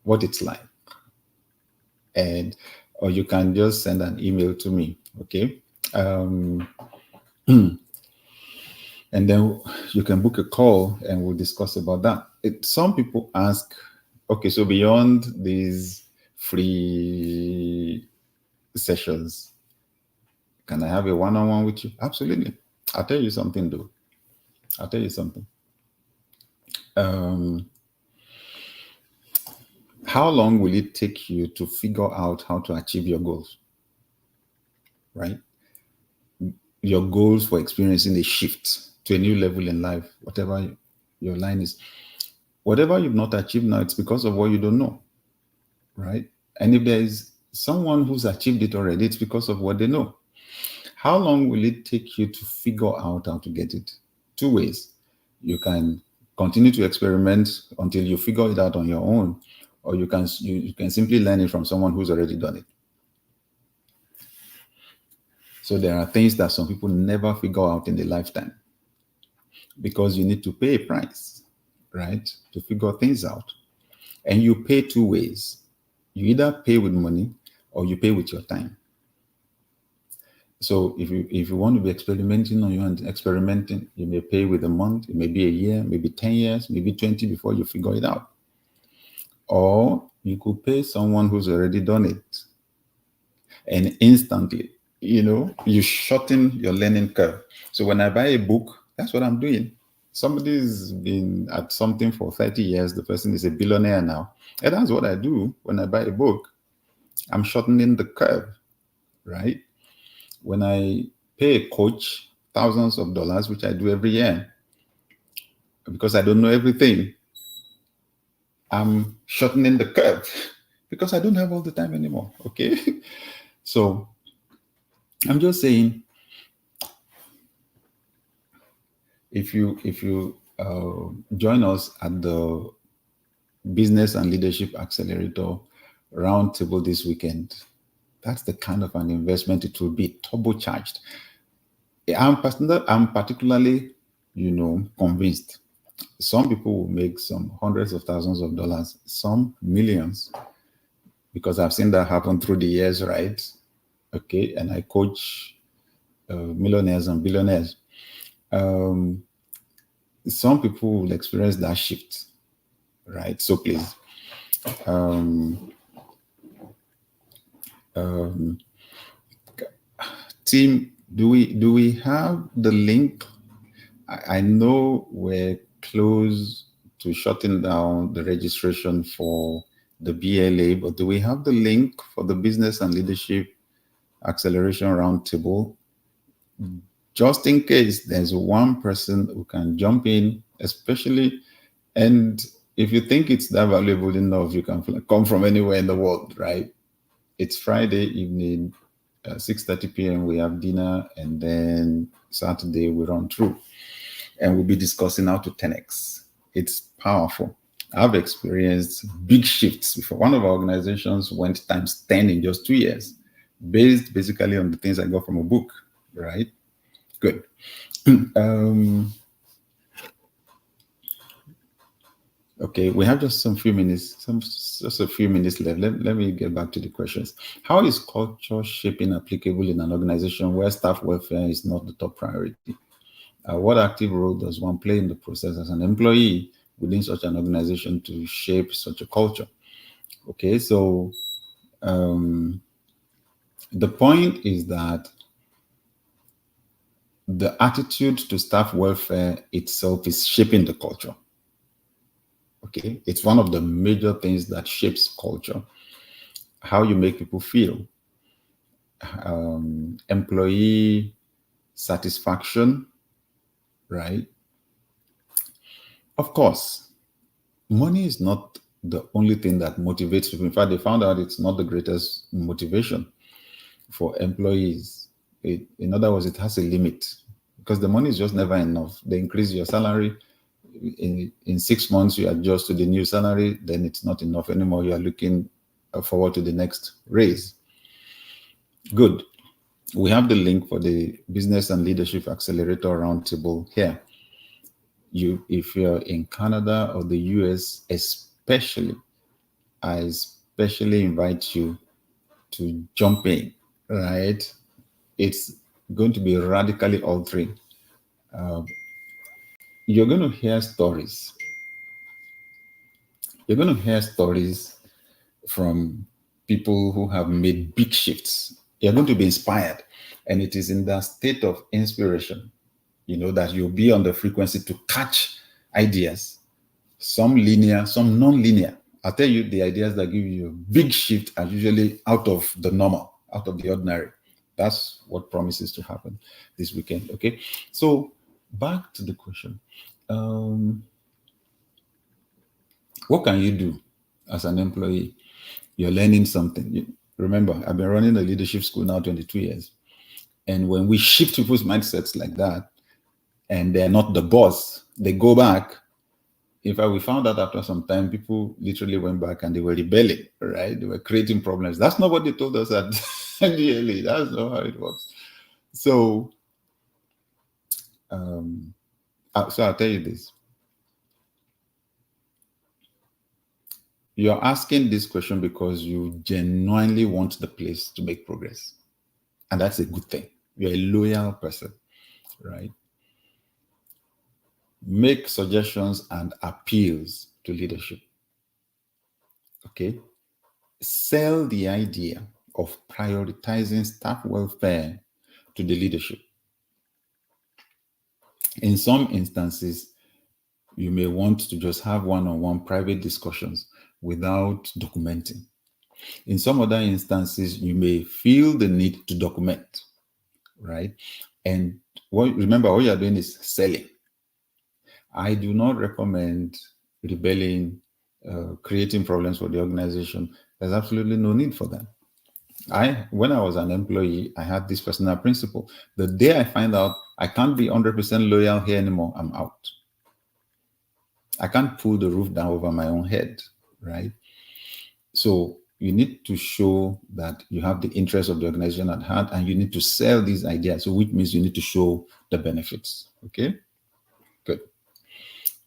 what it's like. Or you can just send an email to me, okay? And then you can book a call and we'll discuss about that. Some people ask, okay, so beyond these free sessions, can I have a one-on-one with you? Absolutely. I'll tell you something though. How long will it take you to figure out how to achieve your goals? Right? Your goals for experiencing a shift to a new level in life, whatever your line is. Whatever you've not achieved now, it's because of what you don't know. Right? And if there is someone who's achieved it already, it's because of what they know. How long will it take you to figure out how to get it? 2 ways. You can continue to experiment until you figure it out on your own, or you can simply learn it from someone who's already done it. So there are things that some people never figure out in their lifetime because you need to pay a price, right, to figure things out. And you pay 2 ways. You either pay with money or you pay with your time. So if you want to be experimenting on your own, experimenting, you may pay with a month, it may be a year, maybe 10 years, maybe 20 before you figure it out. Or you could pay someone who's already done it. And instantly, you shorten your learning curve. So when I buy a book, that's what I'm doing. Somebody's been at something for 30 years, the person is a billionaire now. And that's what I do when I buy a book. I'm shortening the curve, right? When I pay a coach thousands of dollars, which I do every year, because I don't know everything, I'm shortening the curve because I don't have all the time anymore, okay? So I'm just saying, if you join us at the Business and Leadership Accelerator Roundtable this weekend, that's the kind of an investment it will be, turbocharged. I'm particularly, convinced. Some people will make some hundreds of thousands of dollars, some millions, because I've seen that happen through the years, right? Okay, and I coach millionaires and billionaires. Some people will experience that shift, right? So please, team, do we have the link? I know we're close to shutting down the registration for the BLA, but do we have the link for the Business and Leadership Acceleration Roundtable? Just in case there's one person who can jump in, especially, and if you think it's that valuable enough, you can come from anywhere in the world, right? It's Friday evening, 6:30 p.m. We have dinner, and then Saturday we run through. And we'll be discussing how to 10x. It's powerful. I've experienced big shifts before. One of our organizations went times 10 in just 2 years, based basically on the things I got from a book, right? Good. Okay, we have just some few minutes, just a few minutes left. Let me get back to the questions. How is culture shaping applicable in an organization where staff welfare is not the top priority? What active role does one play in the process as an employee within such an organization to shape such a culture? Okay, so the point is that the attitude to staff welfare itself is shaping the culture. Okay, it's one of the major things that shapes culture. How you make people feel, employee satisfaction, right? Of course, money is not the only thing that motivates people. In fact, they found out it's not the greatest motivation for employees. In other words, it has a limit because the money is just never enough. They increase your salary. In 6 months, you adjust to the new salary, then it's not enough anymore. You are looking forward to the next raise. Good. We have the link for the Business and Leadership Accelerator Roundtable here. If you're in Canada or the US, especially, I especially invite you to jump in, right? It's going to be radically altering. You're going to hear stories. You're going to hear stories from people who have made big shifts. You're going to be inspired. And it is in that state of inspiration, that you'll be on the frequency to catch ideas, some linear, some non-linear. I'll tell you, the ideas that give you a big shift are usually out of the normal, out of the ordinary. That's what promises to happen this weekend. Okay. So back to the question. What can you do as an employee? You're learning something. Remember, I've been running a leadership school now 22 years. And when we shift people's mindsets like that, and they're not the boss, they go back. In fact, we found out after some time, people literally went back and they were rebelling, right? They were creating problems. That's not what they told us at GLE. That's not how it works. So I'll tell you this. You're asking this question because you genuinely want the place to make progress. And that's a good thing. You're a loyal person, right? Make suggestions and appeals to leadership. Okay? Sell the idea of prioritizing staff welfare to the leadership. In some instances, you may want to just have one-on-one private discussions without documenting. In some other instances, you may feel the need to document, right? And remember, what you're doing is selling. I do not recommend rebelling, creating problems for the organization. There's absolutely no need for that. When I was an employee, I had this personal principle. The day I find out I can't be 100% loyal here anymore, I'm out. I can't pull the roof down over my own head, right? So you need to show that you have the interest of the organization at heart, and you need to sell these ideas. So which means you need to show the benefits. Okay, good.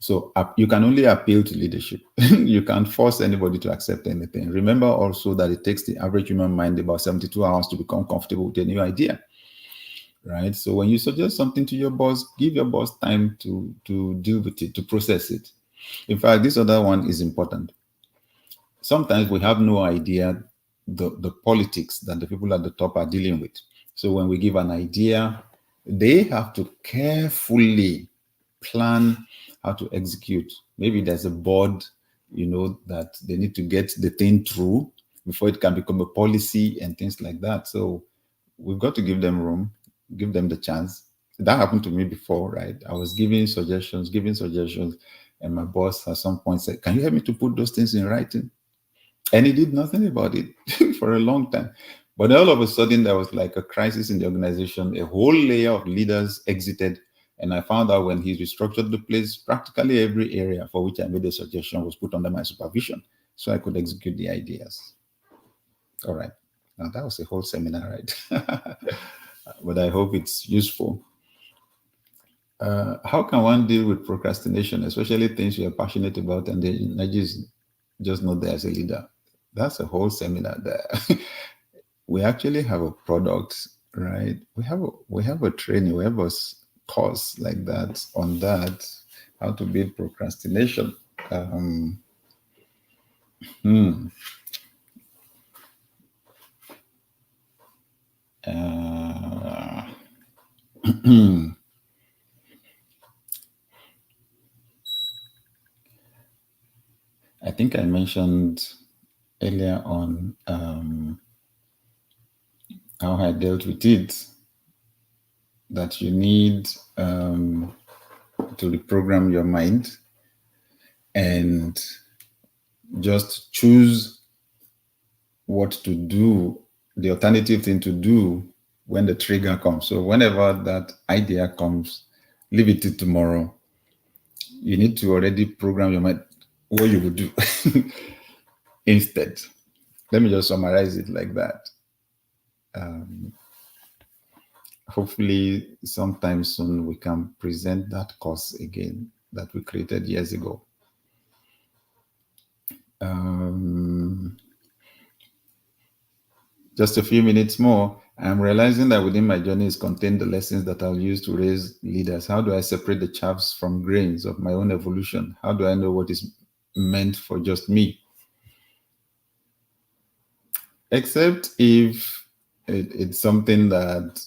So you can only appeal to leadership. You can't force anybody to accept anything. Remember also that it takes the average human mind about 72 hours to become comfortable with a new idea, right? So when you suggest something to your boss, give your boss time to deal with it, to process it. In fact, this other one is important. Sometimes we have no idea the politics that the people at the top are dealing with. So when we give an idea, they have to carefully plan how to execute. Maybe there's a board, that they need to get the thing through before it can become a policy and things like that. So we've got to give them room, give them the chance. That happened to me before, right? I was giving suggestions, and my boss at some point said, "Can you help me to put those things in writing?" And he did nothing about it for a long time. But all of a sudden, there was like a crisis in the organization. A whole layer of leaders exited. And I found out when he restructured the place, practically every area for which I made a suggestion was put under my supervision, so I could execute the ideas. All right. Now, that was a whole seminar, right? But I hope it's useful. How can one deal with procrastination, especially things you're passionate about and the energy is just not there as a leader? That's a whole seminar there. We actually have a product, right? We have a training, we have a course like that on that, how to beat procrastination. I think I mentioned earlier on how I dealt with it, that you need to reprogram your mind and just choose what to do, the alternative thing to do when the trigger comes. So whenever that idea comes, leave it till tomorrow. You need to already program your mind what you would do instead. Let me just summarize it like that. Hopefully sometime soon we can present that course again that we created years ago. Just a few minutes more. I'm realizing that within my journey is contained the lessons that I'll use to raise leaders. How do I separate the chaffs from grains of my own evolution? How do I know what is meant for just me? Except if it's something that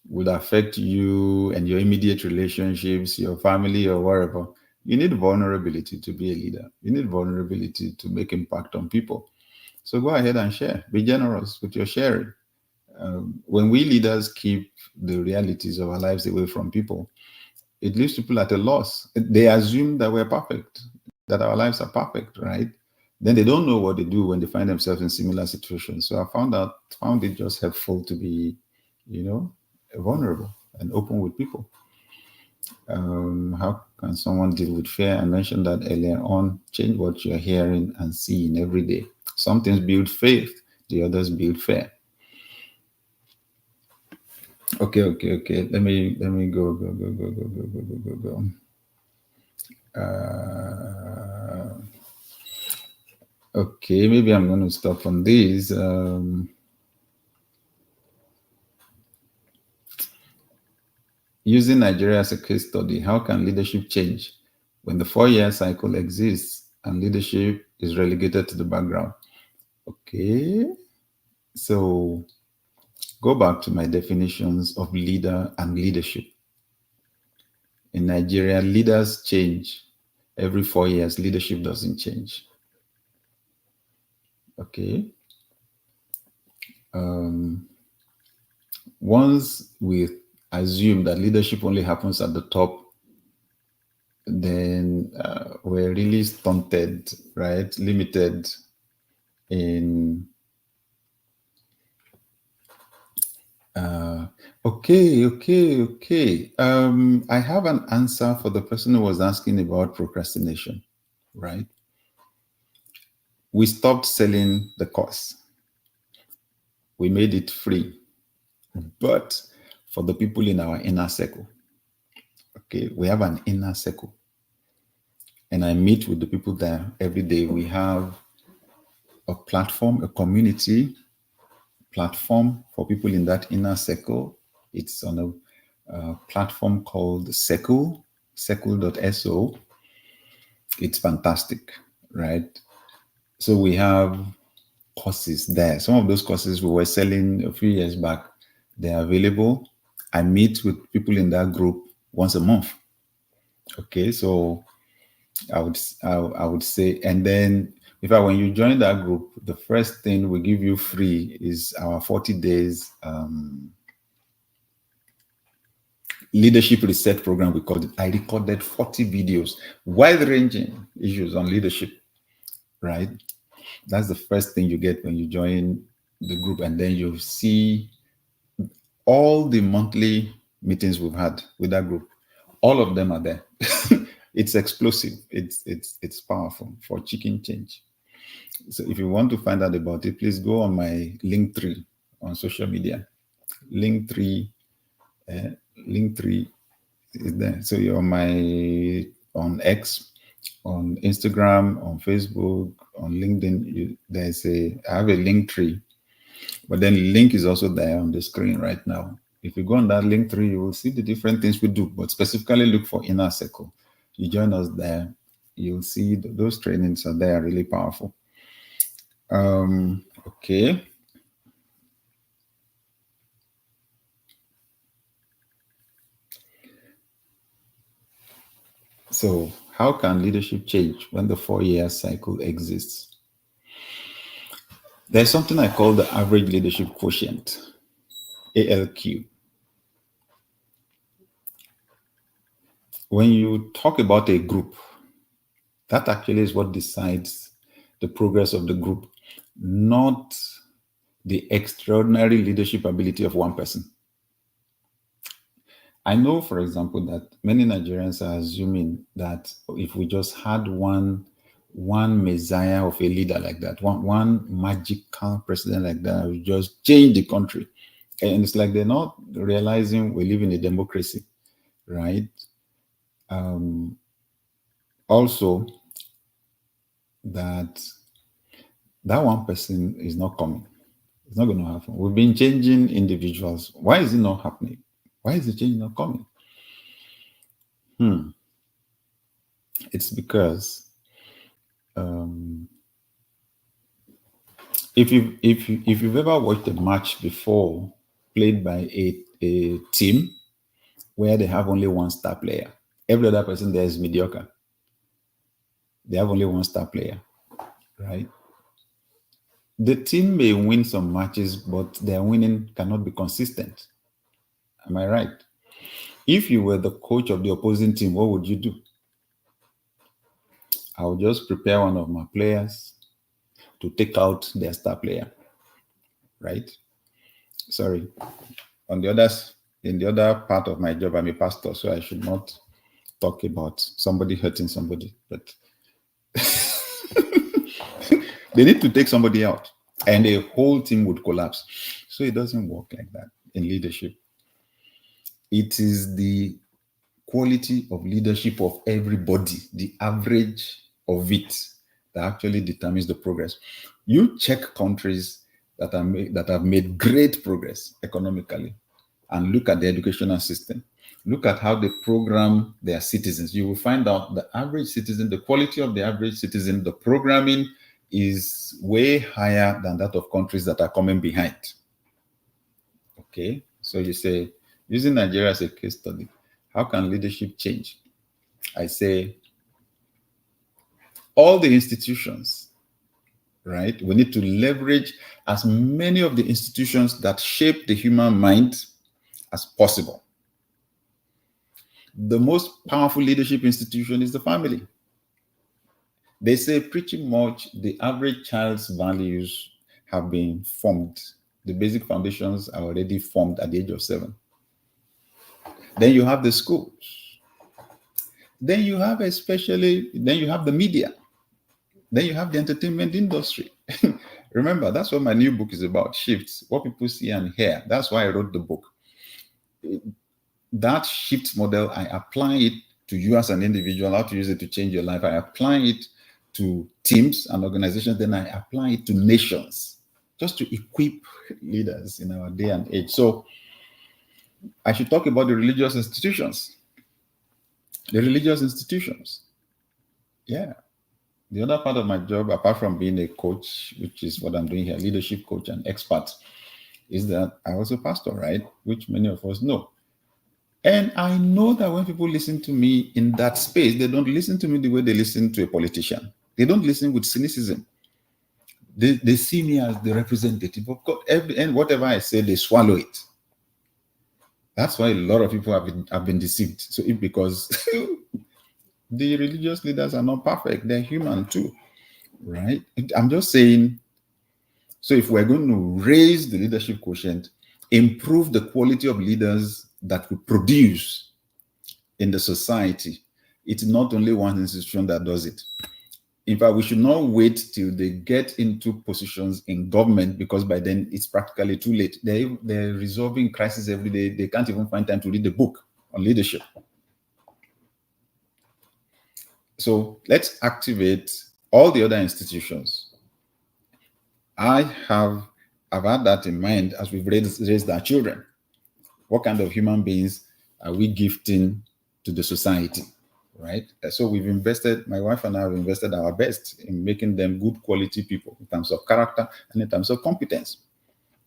would affect you and your immediate relationships, your family or wherever. You need vulnerability to be a leader. You need vulnerability to make impact on people. So go ahead and share. Be generous with your sharing. When we leaders keep the realities of our lives away from people, it leaves people at a loss. They assume that we're perfect, that our lives are perfect, right? Then they don't know what they do when they find themselves in similar situations. So I found it just helpful to be, vulnerable and open with people. How can someone deal with fear? I mentioned that earlier on. Change what you're hearing and seeing every day. Some things build faith, the others build fear. Okay. Let me go. Okay, maybe I'm going to stop on this. Using Nigeria as a case study, how can leadership change when the 4-year cycle exists and leadership is relegated to the background? Okay, so go back to my definitions of leader and leadership. In Nigeria, leaders change. Every 4 years, leadership doesn't change. Okay. Once we assume that leadership only happens at the top, then we're really stunted, right? Limited in okay. I have an answer for the person who was asking about procrastination, right? We stopped selling the course. We made it free, but for the people in our inner circle. Okay, we have an inner circle. And I meet with the people there every day. We have a platform, a community platform for people in that inner circle. It's on a platform called Circle, circle.so. It's fantastic, right? So we have courses there. Some of those courses we were selling a few years back, they're available. I meet with people in that group once a month. Okay, so I would say, and then when you join that group, the first thing we give you free is our 40 days leadership reset program. We called it. I recorded 40 videos, wide-ranging issues on leadership, right? That's the first thing you get when you join the group, and then you see all the monthly meetings we've had with that group. All of them are there. It's explosive. It's powerful for chicken change. So if you want to find out about it, please go on my Linktree on social media. Linktree Linktree is there. So you're on X, on Instagram, on Facebook, on LinkedIn. I have a link tree, but then link is also there on the screen right now. If you go on that link tree, you will see the different things we do, but specifically look for Inner Circle. You join us there, you'll see those trainings are there, really powerful. Okay. So how can leadership change when the 4-year cycle exists? There's something I call the average leadership quotient, ALQ. When you talk about a group, that actually is what decides the progress of the group, not the extraordinary leadership ability of one person. I know, for example, that many Nigerians are assuming that if we just had one messiah of a leader like that, one magical president like that, would just change the country. And it's like they're not realizing we live in a democracy, right? Also, that one person is not coming. It's not going to happen. We've been changing individuals. Why is it not happening? Why is the change not coming? It's because if you've ever watched a match before played by a team where they have only one star player, every other person there is mediocre. They have only one star player, right? The team may win some matches, but their winning cannot be consistent. Am I right? If you were the coach of the opposing team, what would you do? I would just prepare one of my players to take out their star player, right? Sorry. In the other part of my job, I'm a pastor, so I should not talk about somebody hurting somebody, but they need to take somebody out and the whole team would collapse. So it doesn't work like that in leadership. It is the quality of leadership of everybody, the average of it, that actually determines the progress. You check countries that have made great progress economically and look at the educational system. Look at how they program their citizens. You will find out the average citizen, the quality of the average citizen, the programming is way higher than that of countries that are coming behind. Okay, so you say, using Nigeria as a case study, how can leadership change? I say, all the institutions, right? We need to leverage as many of the institutions that shape the human mind as possible. The most powerful leadership institution is the family. They say pretty much the average child's values have been formed. The basic foundations are already formed at the age of 7. Then you have the schools. Then you have the media. Then you have the entertainment industry. Remember, that's what my new book is about, shifts, what people see and hear. That's why I wrote the book. That shift model, I apply it to you as an individual, how to use it to change your life. I apply it to teams and organizations, then I apply it to nations, just to equip leaders in our day and age. So I should talk about the religious institutions. The religious institutions. Yeah. The other part of my job, apart from being a coach, which is what I'm doing here, leadership coach and expert, is that I also pastor, right? Which many of us know. And I know that when people listen to me in that space, they don't listen to me the way they listen to a politician. They don't listen with cynicism. They see me as the representative of God. And whatever I say, they swallow it. That's why a lot of people have been deceived. So because the religious leaders are not perfect, they're human too, right? I'm just saying, so if we're going to raise the leadership quotient, improve the quality of leaders that we produce in the society, it's not only one institution that does it. In fact, we should not wait till they get into positions in government, because by then it's practically too late. They're resolving crises every day. They can't even find time to read the book on leadership. So let's activate all the other institutions. I've had that in mind as we've raised our children. What kind of human beings are we gifting to the society, right? So we've invested, my wife and I have invested our best in making them good quality people in terms of character and in terms of competence.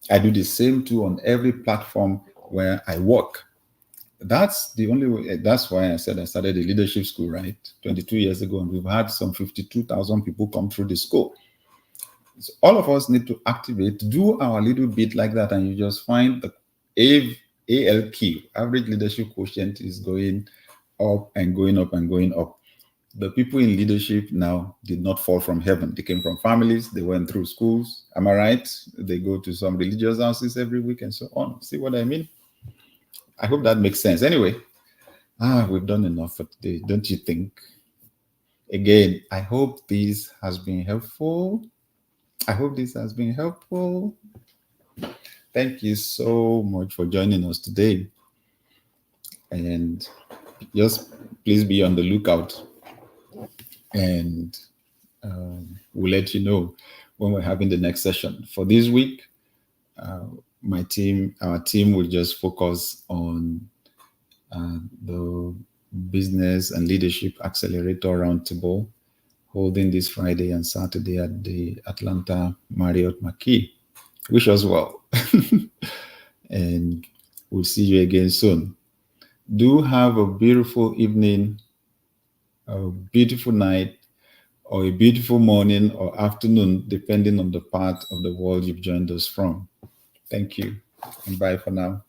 I do the same too on every platform where I work. That's the only way. That's why I said I started a leadership school, right? 22 years ago, and we've had some 52,000 people come through the school. So all of us need to activate, do our little bit like that, and you just find the ALQ, average leadership quotient, is going up and going up and going up. The people in leadership now did not fall from heaven. They came from families, they went through schools. Am I right? They go to some religious houses every week and so on. See what I mean? I hope that makes sense. Anyway, we've done enough for today, don't you think? Again, I hope this has been helpful. Thank you so much for joining us today. And just please be on the lookout. And we'll let you know when we're having the next session. For this week, our team will just focus on the Business and Leadership Accelerator Roundtable, holding this Friday and Saturday at the Atlanta Marriott Marquis. Wish us well. And we'll see you again soon. Do have a beautiful evening, a beautiful night, or a beautiful morning or afternoon, depending on the part of the world you've joined us from. Thank you, and bye for now.